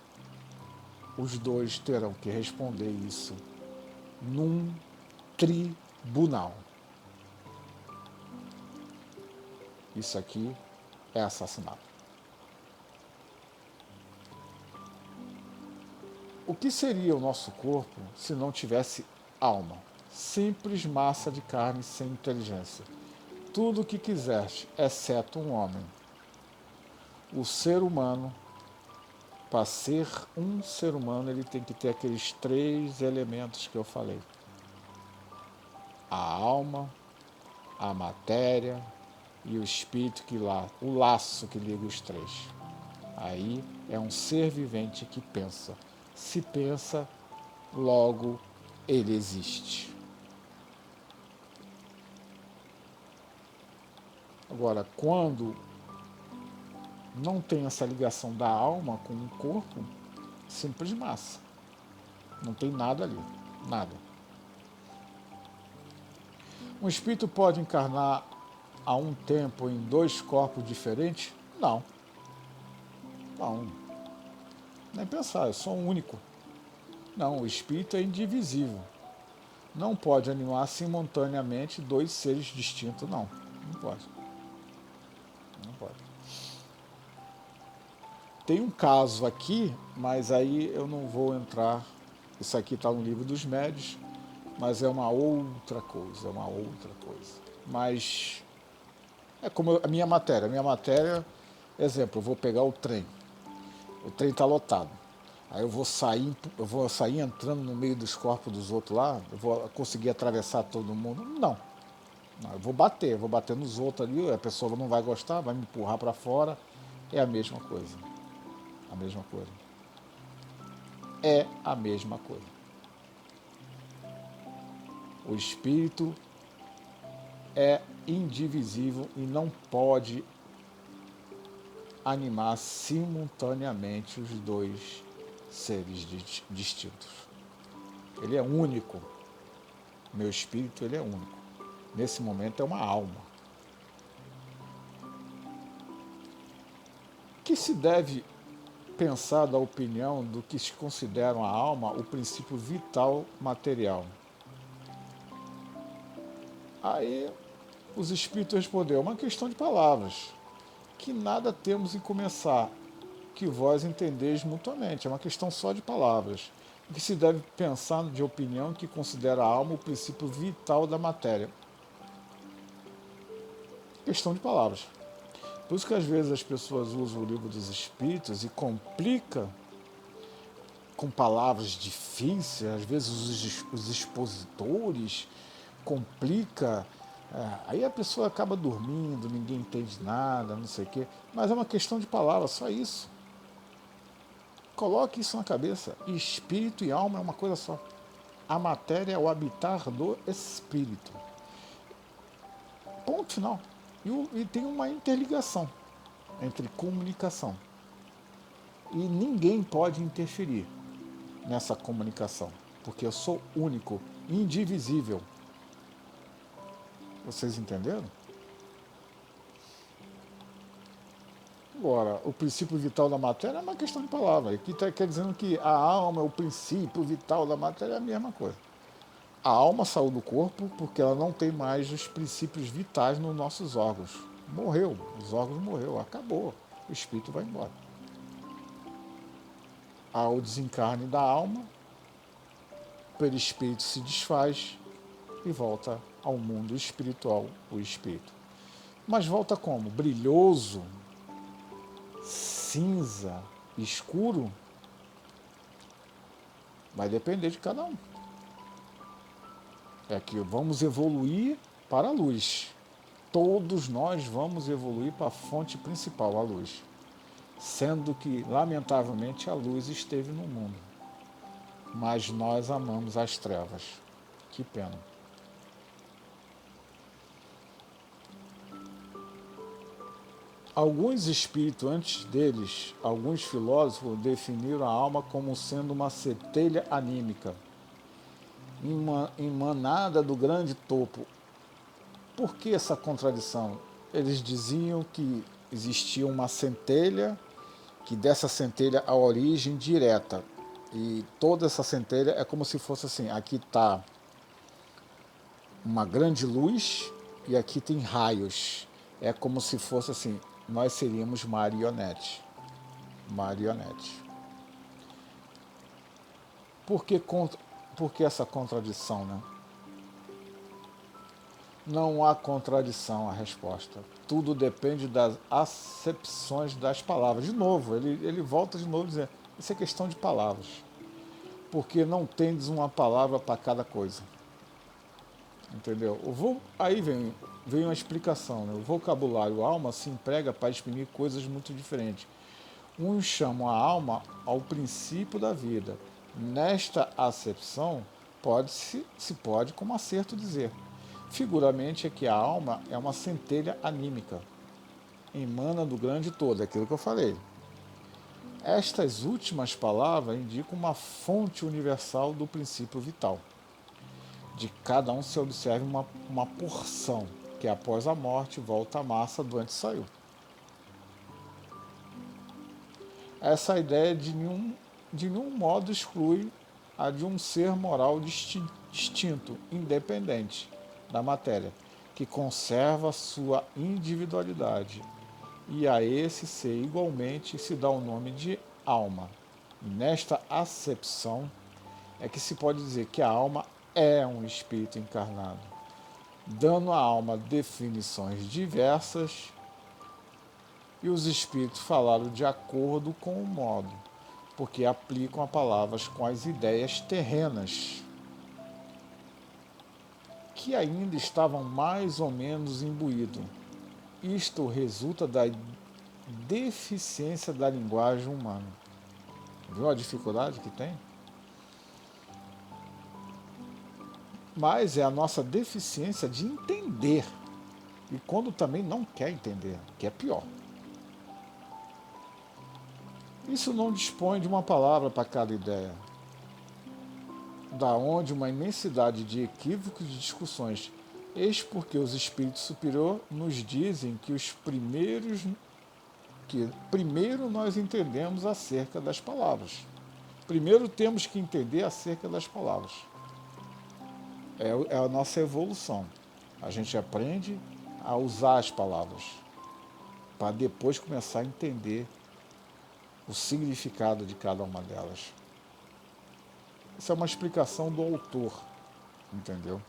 Speaker 1: Os dois terão que responder isso num tribunal. Isso aqui é assassinato. O que seria o nosso corpo se não tivesse alma? Simples massa de carne sem inteligência. Tudo o que quiseste, exceto um homem. O ser humano, para ser um ser humano, ele tem que ter aqueles 3 elementos que eu falei: a alma, a matéria e o espírito, o laço que liga os 3. Aí é um ser vivente que pensa. Se pensa, logo ele existe. Agora, quando não tem essa ligação da alma com o corpo, simples massa. Não tem nada ali, nada. Um espírito pode encarnar a um tempo em 2 corpos diferentes? Não. Não. Nem pensar, eu sou um único. Não, o espírito é indivisível. Não pode animar simultaneamente 2 seres distintos, não. Não pode. Não pode. Tem um caso aqui, mas aí eu não vou entrar. Isso aqui está no livro dos médios, mas é uma outra coisa, Mas é como a minha matéria. Exemplo, eu vou pegar o trem. O trem está lotado. Aí eu vou sair entrando no meio dos corpos dos outros lá, eu vou conseguir atravessar todo mundo? Não. Não, eu vou bater nos outros ali, a pessoa não vai gostar, vai me empurrar para fora. É a mesma coisa. A mesma coisa. É a mesma coisa. O espírito é indivisível e não pode animar simultaneamente os 2 seres distintos. Ele é único. Meu espírito, ele é único. Nesse momento é uma alma. O que se deve pensar da opinião do que se consideram a alma o princípio vital material? Aí os espíritos responderam: uma questão de palavras, que nada temos em começar, que vós entendeis mutuamente. É uma questão só de palavras. O que se deve pensar de opinião que considera a alma o princípio vital da matéria? Questão de palavras. Por isso que às vezes as pessoas usam o livro dos espíritos e complica com palavras difíceis, às vezes os expositores complica, aí a pessoa acaba dormindo, ninguém entende nada, não sei o quê, mas é uma questão de palavras, só isso. Coloque isso na cabeça, espírito e alma é uma coisa só. A matéria é o habitar do espírito. Ponto final. E tem uma interligação entre comunicação. E ninguém pode interferir nessa comunicação, porque eu sou único, indivisível. Vocês entenderam? Agora, o princípio vital da matéria é uma questão de palavra. Aqui quer dizendo que a alma é o princípio vital da matéria, é a mesma coisa. A alma saiu do corpo porque ela não tem mais os princípios vitais nos nossos órgãos. Morreu, os órgãos morreu, acabou. O espírito vai embora. ao desencarne da alma, o perispírito se desfaz e volta ao mundo espiritual, o espírito. Mas volta como? Brilhoso, cinza, escuro? Vai depender de cada um. É que vamos evoluir para a luz. Todos nós vamos evoluir para a fonte principal, a luz. Sendo que, lamentavelmente, a luz esteve no mundo. Mas nós amamos as trevas. Que pena. Alguns espíritos antes deles, alguns filósofos definiram a alma como sendo uma centelha anímica, emanada do grande topo. Por que essa contradição? Eles diziam que existia uma centelha, que dessa centelha a origem direta. E toda essa centelha é como se fosse assim, aqui está uma grande luz e aqui tem raios. É como se fosse assim, nós seríamos marionete. Marionete. Por que essa contradição, né? Não há contradição a resposta. Tudo depende das acepções das palavras. De novo, ele volta de novo dizendo, isso é questão de palavras. Porque não tendes uma palavra para cada coisa. Entendeu? Aí vem uma explicação. Né? O vocabulário alma se emprega para exprimir coisas muito diferentes. Uns chamam a alma ao princípio da vida. Nesta acepção, se pode, como acerto, dizer. Figuramente é que a alma é uma centelha anímica, emana do grande todo, é aquilo que eu falei. Estas últimas palavras indicam uma fonte universal do princípio vital. De cada um se observa uma porção, que após a morte volta à massa do antes saiu. Essa ideia de nenhum modo exclui a de um ser moral distinto, independente da matéria, que conserva sua individualidade, e a esse ser igualmente se dá o nome de alma. E nesta acepção é que se pode dizer que a alma é um espírito encarnado, dando à alma definições diversas, e os espíritos falaram de acordo com o modo, porque aplicam a palavras com as ideias terrenas, que ainda estavam mais ou menos imbuídos. Isto resulta da deficiência da linguagem humana. Viu a dificuldade que tem? Mas é a nossa deficiência de entender. E quando também não quer entender, que é pior. Isso não dispõe de uma palavra para cada ideia. Da onde uma imensidade de equívocos e discussões. Eis porque os espíritos superiores nos dizem que primeiro nós entendemos acerca das palavras. Primeiro temos que entender acerca das palavras. É a nossa evolução. A gente aprende a usar as palavras para depois começar a entender o significado de cada uma delas. Isso é uma explicação do autor, entendeu?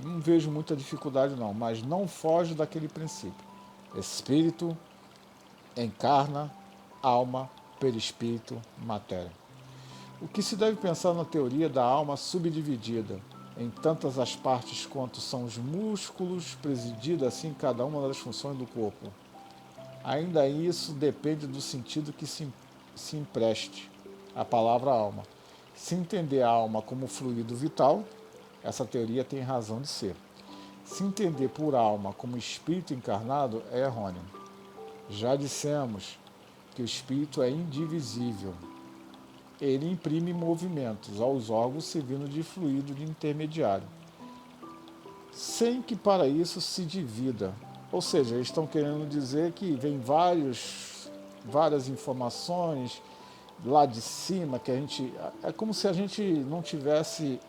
Speaker 1: Não vejo muita dificuldade não, mas não foge daquele princípio. Espírito encarna, alma, perispírito, matéria. O que se deve pensar na teoria da alma subdividida em tantas as partes quanto são os músculos, presidida assim cada uma das funções do corpo? Ainda isso depende do sentido que se empreste à palavra alma. Se entender a alma como fluido vital, essa teoria tem razão de ser. Se entender por alma como espírito encarnado, é errôneo. Já dissemos que o espírito é indivisível. Ele imprime movimentos aos órgãos servindo de fluido de intermediário, sem que para isso se divida. Ou seja, eles estão querendo dizer que vem várias informações lá de cima, que a gente... É como se a gente não tivesse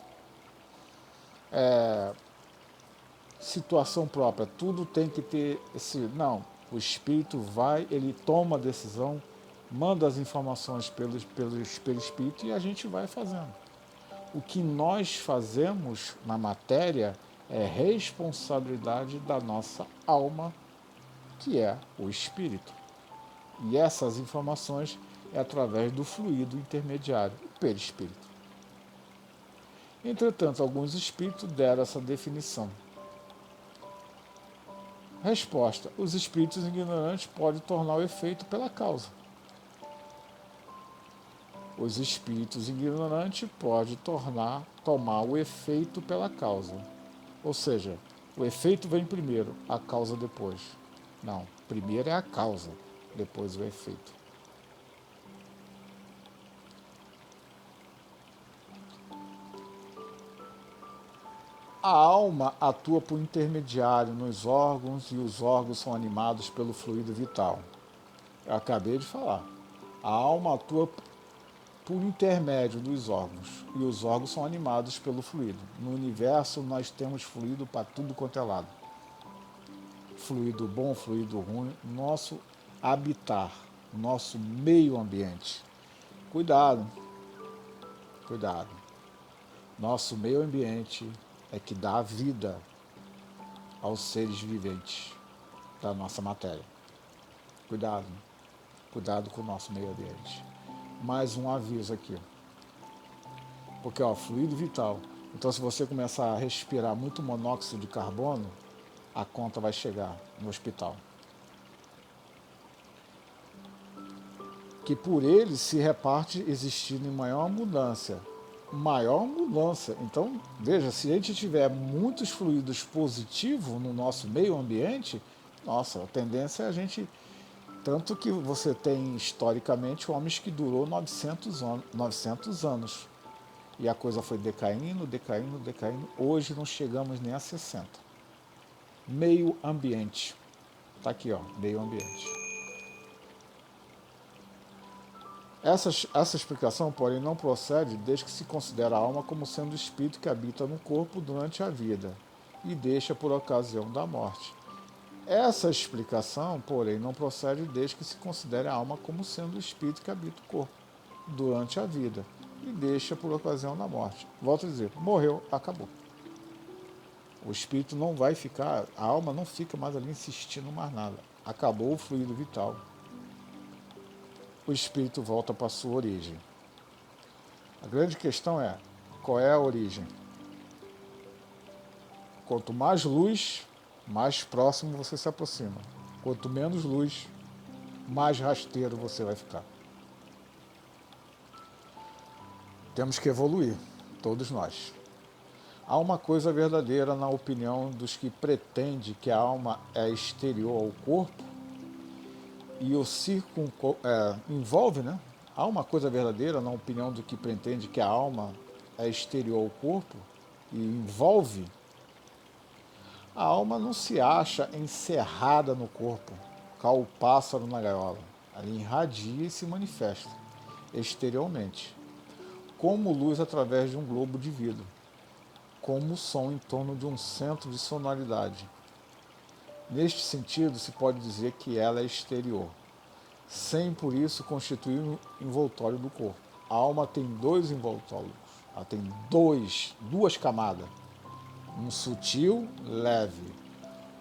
Speaker 1: situação própria. Tudo tem que ter esse... Não, o espírito vai, ele toma a decisão manda as informações pelo perispírito e a gente vai fazendo. O que nós fazemos na matéria é responsabilidade da nossa alma, que é o espírito. E essas informações é através do fluido intermediário, o perispírito. Entretanto, alguns espíritos deram essa definição. Resposta: os espíritos ignorantes podem tornar o efeito pela causa. Os espíritos ignorantes podem tomar o efeito pela causa. Ou seja, o efeito vem primeiro, a causa depois. Não, primeiro é a causa, depois o efeito. A alma atua por intermediário nos órgãos e os órgãos são animados pelo fluido vital. Eu acabei de falar. A alma atua por intermédio dos órgãos e os órgãos são animados pelo fluido. No universo nós temos fluido para tudo quanto é lado. Fluido bom, fluido ruim, nosso habitar, nosso meio ambiente. Cuidado, cuidado. Nosso meio ambiente é que dá vida aos seres viventes da nossa matéria. Cuidado, cuidado com o nosso meio ambiente. Mais um aviso aqui. Porque, fluido vital. Então, se você começar a respirar muito monóxido de carbono, a conta vai chegar no hospital. Que por ele se reparte existindo em maior mudança. Então, veja, se a gente tiver muitos fluidos positivos no nosso meio ambiente, nossa, a tendência é a gente... Tanto que você tem, historicamente, homens que durou 900 anos. E a coisa foi decaindo. Hoje não chegamos nem a 60. Meio ambiente. Está aqui, meio ambiente. Essa explicação, porém, não procede desde que se considera a alma como sendo o espírito que habita no corpo durante a vida e deixa por ocasião da morte. Essa explicação, porém, não procede desde que se considere a alma como sendo o espírito que habita o corpo durante a vida e deixa por ocasião da morte. Volto a dizer, morreu, acabou. O espírito não vai ficar, a alma não fica mais ali insistindo mais nada. Acabou o fluido vital. O espírito volta para a sua origem. A grande questão é, qual é a origem? Quanto mais luz, mais próximo você se aproxima. Quanto menos luz, mais rasteiro você vai ficar. Temos que evoluir, todos nós. Há uma coisa verdadeira na opinião dos que pretendem que a alma é exterior ao corpo e o envolve, né? Há uma coisa verdadeira na opinião do que pretende que a alma é exterior ao corpo e envolve. A alma não se acha encerrada no corpo, qual o pássaro na gaiola. Ela irradia e se manifesta exteriormente, como luz através de um globo de vidro, como som em torno de um centro de sonoridade. Neste sentido, se pode dizer que ela é exterior, sem por isso constituir um envoltório do corpo. A alma tem dois envoltórios, ela tem duas camadas, um sutil, leve.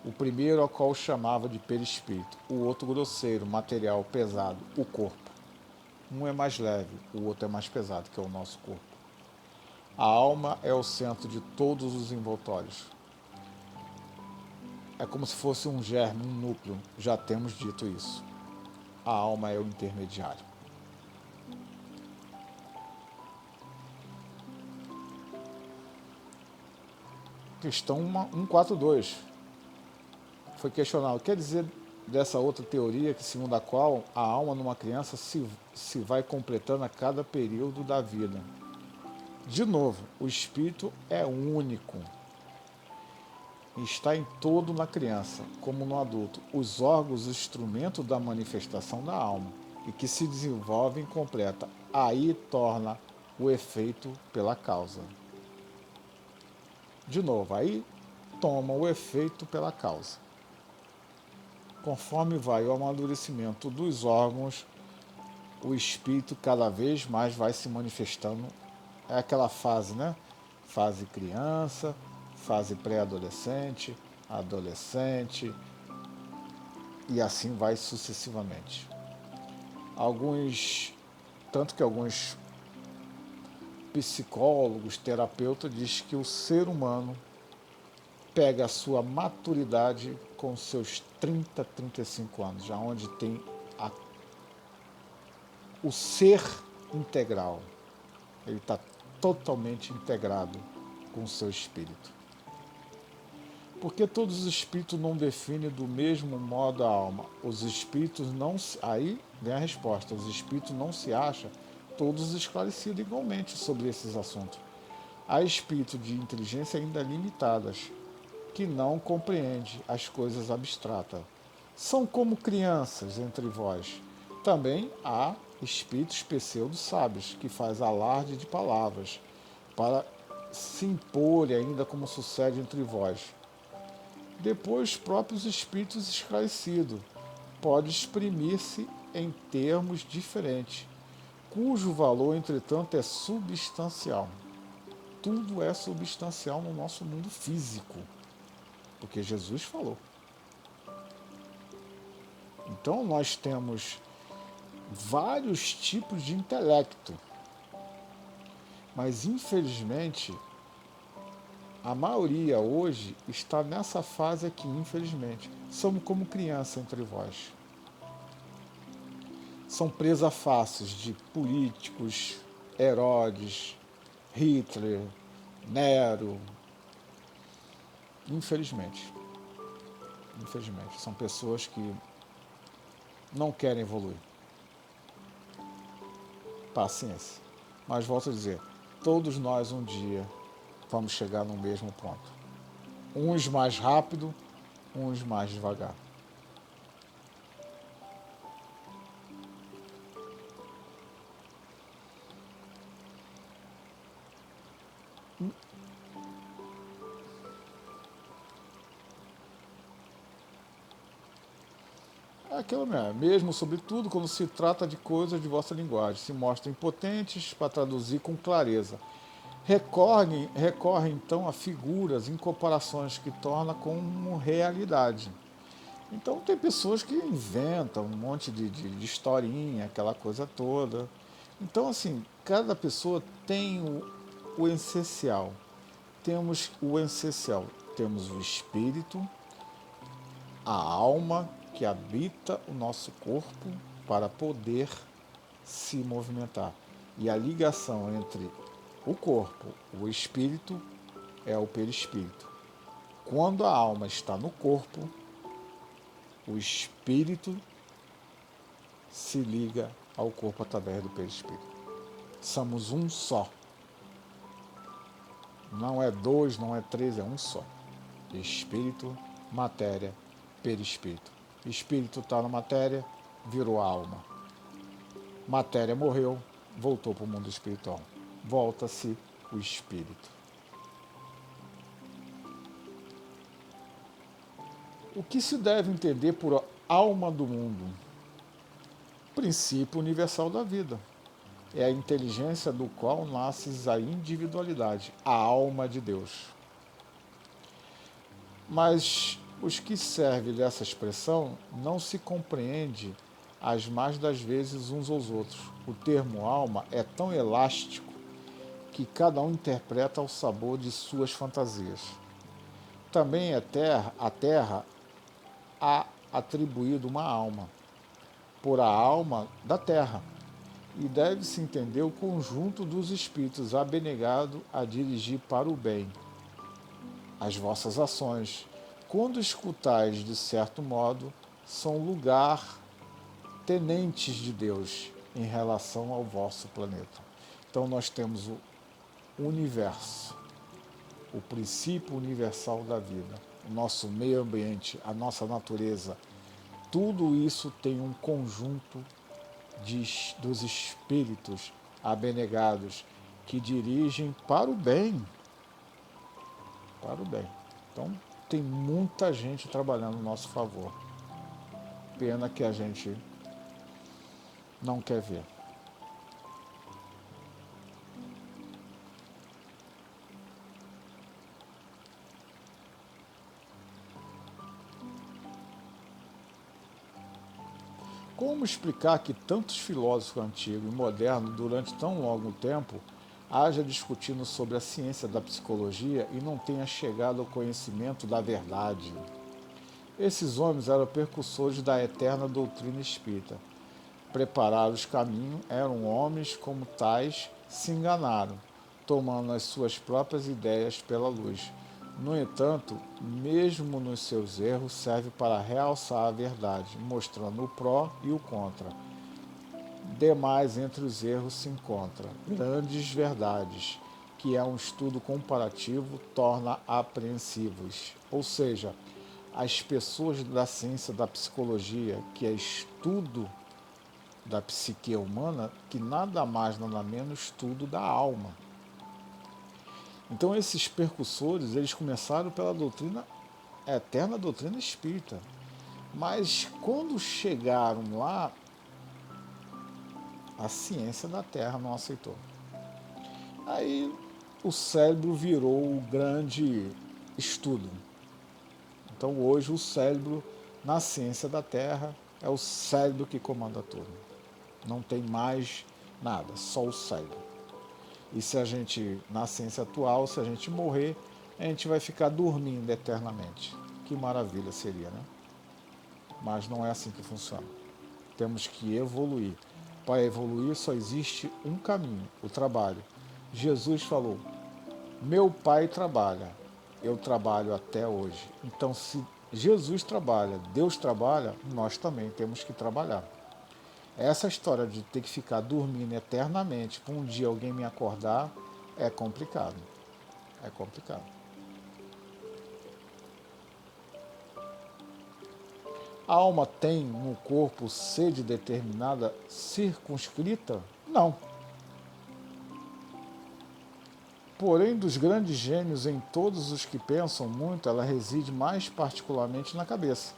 Speaker 1: O primeiro ao qual chamava de perispírito, o outro grosseiro, material, pesado, o corpo. Um é mais leve, o outro é mais pesado, que é o nosso corpo. A alma é o centro de todos os envoltórios. É como se fosse um germe, um núcleo, já temos dito isso. A alma é o intermediário. Questão 142. Foi questionado, quer dizer dessa outra teoria, que segundo a qual a alma numa criança se vai completando a cada período da vida. De novo, o espírito é único. Está em todo na criança, como no adulto, os órgãos, instrumento da manifestação da alma, e que se desenvolve e completa. Aí torna o efeito pela causa. De novo, aí toma o efeito pela causa. Conforme vai o amadurecimento dos órgãos, o espírito cada vez mais vai se manifestando. É aquela fase, né? Fase criança, fase pré-adolescente, adolescente, e assim vai sucessivamente. Alguns, tanto que alguns psicólogos, terapeutas diz que o ser humano pega a sua maturidade com seus 30, 35 anos, já onde tem a, o ser integral. Ele está totalmente integrado com o seu espírito. Porque todos os espíritos não definem do mesmo modo a alma. Os espíritos não... Aí vem a resposta. Os espíritos não se acham todos esclarecidos igualmente sobre esses assuntos. Há espíritos de inteligência ainda limitadas, que não compreende as coisas abstratas. São como crianças entre vós. Também há espíritos pseudo-sábios, que faz alarde de palavras, para se impor ainda como sucede entre vós. Depois, os próprios espíritos esclarecidos podem exprimir-se em termos diferentes, cujo valor, entretanto, é substancial. Tudo é substancial no nosso mundo físico, porque Jesus falou. Então, nós temos vários tipos de intelecto, mas, infelizmente, a maioria hoje está nessa fase aqui, infelizmente. Somos como criança entre vós. São presas fáceis de políticos, Herodes, Hitler, Nero. Infelizmente. Infelizmente. São pessoas que não querem evoluir. Paciência. Mas volto a dizer, todos nós um dia vamos chegar no mesmo ponto. Uns mais rápido, uns mais devagar. É aquilo mesmo, sobretudo quando se trata de coisas de vossa linguagem, se mostram impotentes para traduzir com clareza. Recorre então a figuras, incorporações que torna como realidade. Então tem pessoas que inventam um monte de historinha, aquela coisa toda. Então, assim, cada pessoa tem o essencial. Temos o essencial. Temos o espírito, a alma que habita o nosso corpo para poder se movimentar. E a ligação entre o corpo, o espírito, é o perispírito. Quando a alma está no corpo, o espírito se liga ao corpo através do perispírito. Somos um só. Não é dois, não é três, é um só. Espírito, matéria, perispírito. Espírito está na matéria, virou alma. Matéria morreu, voltou para o mundo espiritual. Volta-se o espírito. O que se deve entender por alma do mundo? Princípio universal da vida. É a inteligência do qual nasce a individualidade, a alma de Deus. Mas os que servem dessa expressão não se compreende as mais das vezes uns aos outros. O termo alma é tão elástico que cada um interpreta ao sabor de suas fantasias. Também a terra há atribuído uma alma, por a alma da terra, e deve-se entender o conjunto dos espíritos abnegado a dirigir para o bem as vossas ações. Quando escutais de certo modo, são lugar tenentes de Deus em relação ao vosso planeta. Então nós temos o universo, o princípio universal da vida, o nosso meio ambiente, a nossa natureza. Tudo isso tem um conjunto dos espíritos abnegados que dirigem para o bem. Para o bem. Então, tem muita gente trabalhando no nosso favor. Pena que a gente não quer ver. Como explicar que tantos filósofos antigos e modernos, durante tão longo tempo, haja discutindo sobre a ciência da psicologia e não tenha chegado ao conhecimento da verdade? Esses homens eram precursores da eterna doutrina espírita. Prepararam os caminhos, eram homens como tais, se enganaram, tomando as suas próprias ideias pela luz. No entanto, mesmo nos seus erros, serve para realçar a verdade, mostrando o pró e o contra. Demais entre os erros se encontra grandes verdades, que é um estudo comparativo torna apreensivos. Ou seja, as pessoas da ciência da psicologia, que é estudo da psique humana, que nada mais, nada menos estudo da alma. Então esses percussores, eles começaram pela doutrina, a eterna doutrina espírita. Mas quando chegaram lá, a ciência da Terra não aceitou. Aí o cérebro virou o grande estudo. Então hoje o cérebro, na ciência da Terra, é o cérebro que comanda tudo. Não tem mais nada, só o cérebro. E se a gente, na ciência atual, se a gente morrer, a gente vai ficar dormindo eternamente. Que maravilha seria, né? Mas não é assim que funciona. Temos que evoluir. Para evoluir só existe um caminho, o trabalho. Jesus falou, meu pai trabalha, eu trabalho até hoje. Então se Jesus trabalha, Deus trabalha, nós também temos que trabalhar. Essa história de ter que ficar dormindo eternamente para um dia alguém me acordar é complicado. É complicado. A alma tem no corpo sede determinada, circunscrita? Não. Porém, dos grandes gênios em todos os que pensam muito, ela reside mais particularmente na cabeça,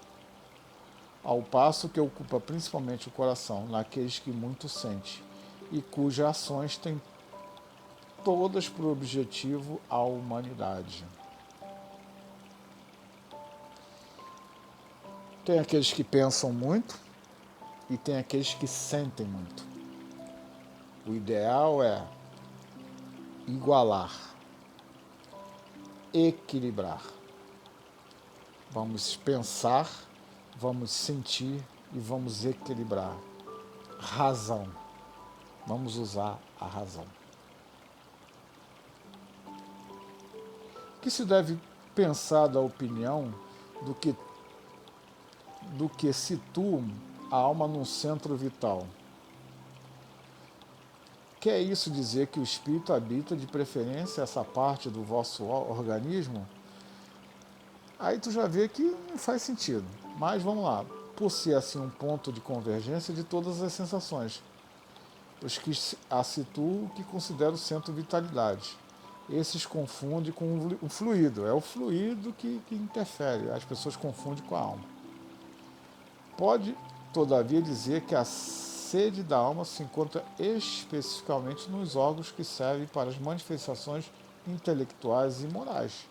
Speaker 1: ao passo que ocupa principalmente o coração, naqueles que muito sente, e cujas ações têm todas por objetivo a humanidade. Tem aqueles que pensam muito e tem aqueles que sentem muito. O ideal é igualar, equilibrar. Vamos pensar, vamos sentir e vamos equilibrar. Razão. Vamos usar a razão. O que se deve pensar da opinião do que situam a alma num centro vital? Quer isso dizer que o espírito habita de preferência essa parte do vosso organismo? Aí tu já vê que não faz sentido. Mas vamos lá. Por ser assim um ponto de convergência de todas as sensações. Os que a situam que consideram o centro vitalidade. Esses confundem com o fluido. É o fluido que interfere. As pessoas confundem com a alma. Pode, todavia, dizer que a sede da alma se encontra especificamente nos órgãos que servem para as manifestações intelectuais e morais.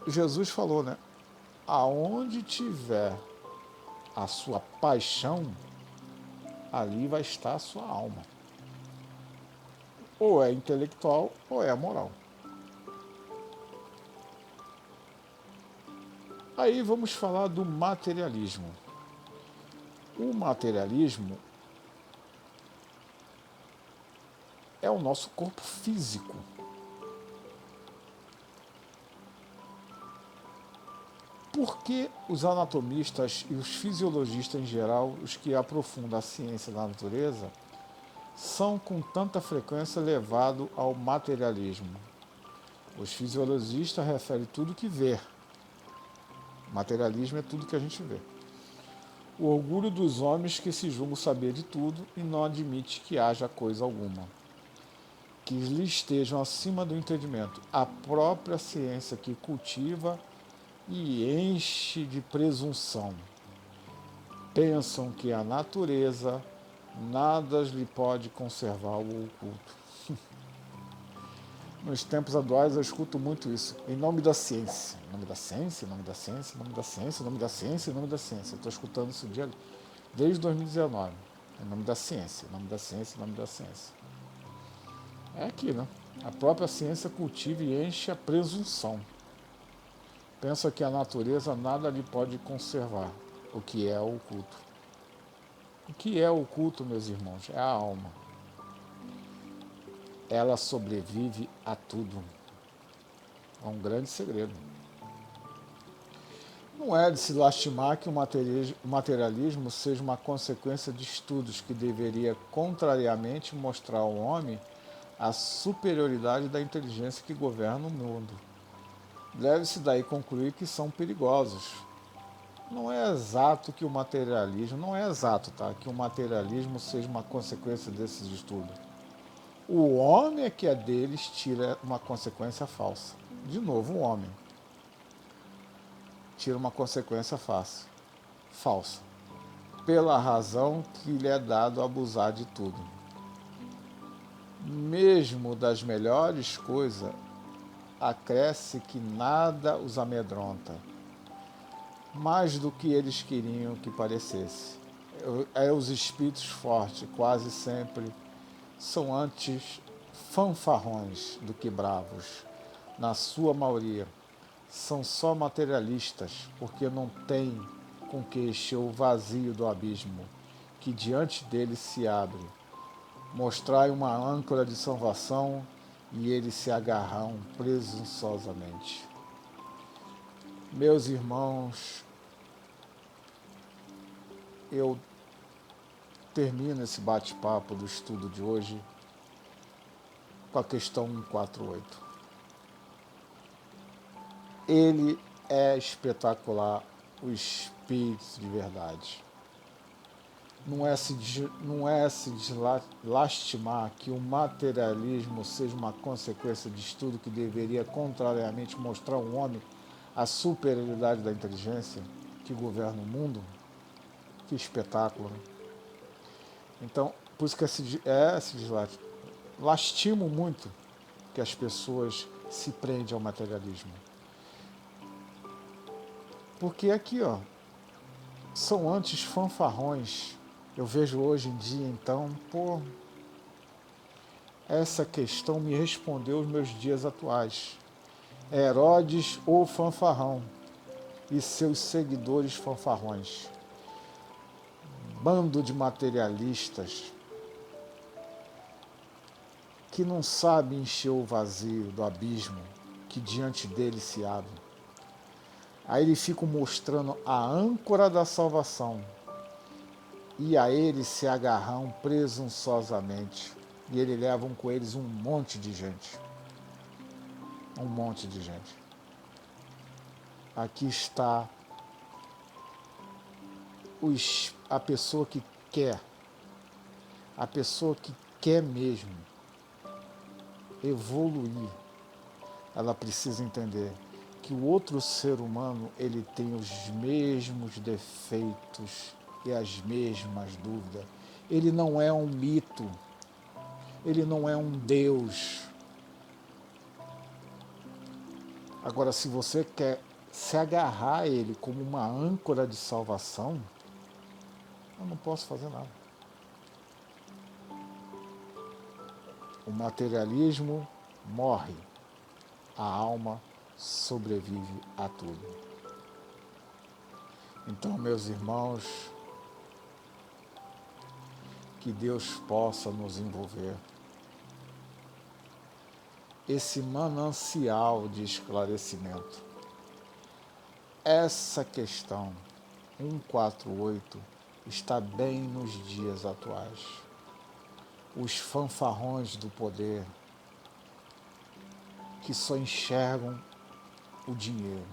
Speaker 1: Jesus falou, né? Aonde tiver a sua paixão, ali vai estar a sua alma. Ou é intelectual ou é moral. Aí vamos falar do materialismo. O materialismo é o nosso corpo físico. Por que os anatomistas e os fisiologistas em geral, os que aprofundam a ciência da natureza, são com tanta frequência levados ao materialismo? Os fisiologistas referem tudo que vê. Materialismo é tudo que a gente vê. O orgulho dos homens que se julgam saber de tudo e não admite que haja coisa alguma que lhe estejam acima do entendimento. A própria ciência que cultiva e enche de presunção. pensam que a natureza nada lhe pode conservar o oculto. Nos tempos atuais eu escuto muito isso, em nome da ciência. Em nome da ciência, em nome da ciência, em nome da ciência, em nome da ciência, em nome da ciência. Eu estou escutando isso desde 2019. Em nome da ciência, em nome da ciência, em nome da ciência. É aqui, né? A própria ciência cultiva e enche a presunção. Pensa que a natureza nada lhe pode conservar, o que é o oculto. O que é o oculto, meus irmãos? É a alma. Ela sobrevive a tudo. É um grande segredo. Não é de se lastimar que o materialismo seja uma consequência de estudos que deveria, contrariamente, mostrar ao homem a superioridade da inteligência que governa o mundo. Deve-se daí concluir que são perigosos. Não é exato que o materialismo, não é exato, tá? Que o materialismo seja uma consequência desses estudos. O homem é que é deles tira uma consequência falsa. De novo, o homem tira uma consequência falsa, pela razão que lhe é dado abusar de tudo. Mesmo das melhores coisas, acresce que nada os amedronta, mais do que eles queriam que parecesse. Os espíritos fortes, quase sempre, são antes fanfarrões do que bravos. Na sua maioria, são só materialistas, porque não têm com que encher o vazio do abismo, que diante deles se abre. Mostrai uma âncora de salvação e eles se agarram presunçosamente. Meus irmãos, eu termino esse bate-papo do estudo de hoje com a questão 148. Ele é espetacular, o Espírito de verdade. Não é se lastimar que o materialismo seja uma consequência de estudo que deveria, contrariamente, mostrar ao homem a superioridade da inteligência que governa o mundo. Que espetáculo, né? Então, por isso que lastimo muito que as pessoas se prendem ao materialismo. Porque aqui, ó, são antes fanfarrões. Eu vejo hoje em dia, então, essa questão me respondeu os meus dias atuais. Herodes ou fanfarrão e seus seguidores fanfarrões. Bando de materialistas que não sabem encher o vazio do abismo que diante deles se abre. Aí eles ficam mostrando a âncora da salvação e a eles se agarram presunçosamente. E eles levam com eles um monte de gente. Um monte de gente. Aqui está a pessoa que quer. A pessoa que quer mesmo evoluir. Ela precisa entender que o outro ser humano ele tem os mesmos defeitos e as mesmas dúvidas. Ele não é um mito. Ele não é um Deus. Agora, se você quer se agarrar a ele como uma âncora de salvação, eu não posso fazer nada. O materialismo morre, a alma sobrevive a tudo. Então, meus irmãos, que Deus possa nos envolver. Esse manancial de esclarecimento. Essa questão 148 está bem nos dias atuais. Os fanfarrões do poder que só enxergam o dinheiro,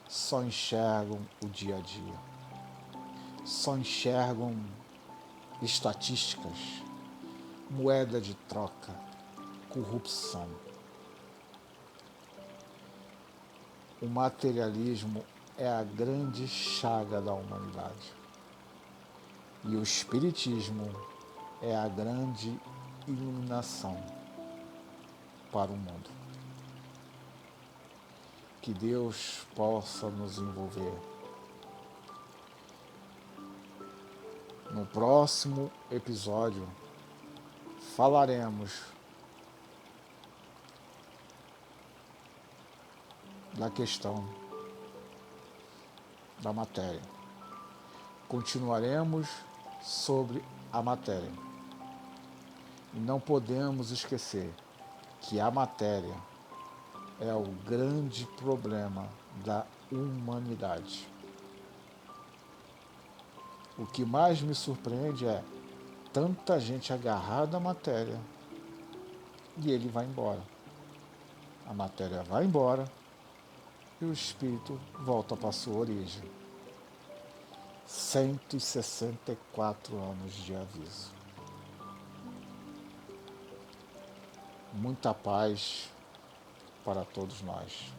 Speaker 1: só enxergam o dia a dia, só enxergam estatísticas, moeda de troca, corrupção. O materialismo é a grande chaga da humanidade. E o Espiritismo é a grande iluminação para o mundo. Que Deus possa nos envolver. No próximo episódio, falaremos da questão da matéria. Continuaremos sobre a matéria. E não podemos esquecer que a matéria é o grande problema da humanidade. O que mais me surpreende é tanta gente agarrada à matéria e ele vai embora. A matéria vai embora e o espírito volta para a sua origem. 164 anos de aviso. Muita paz para todos nós.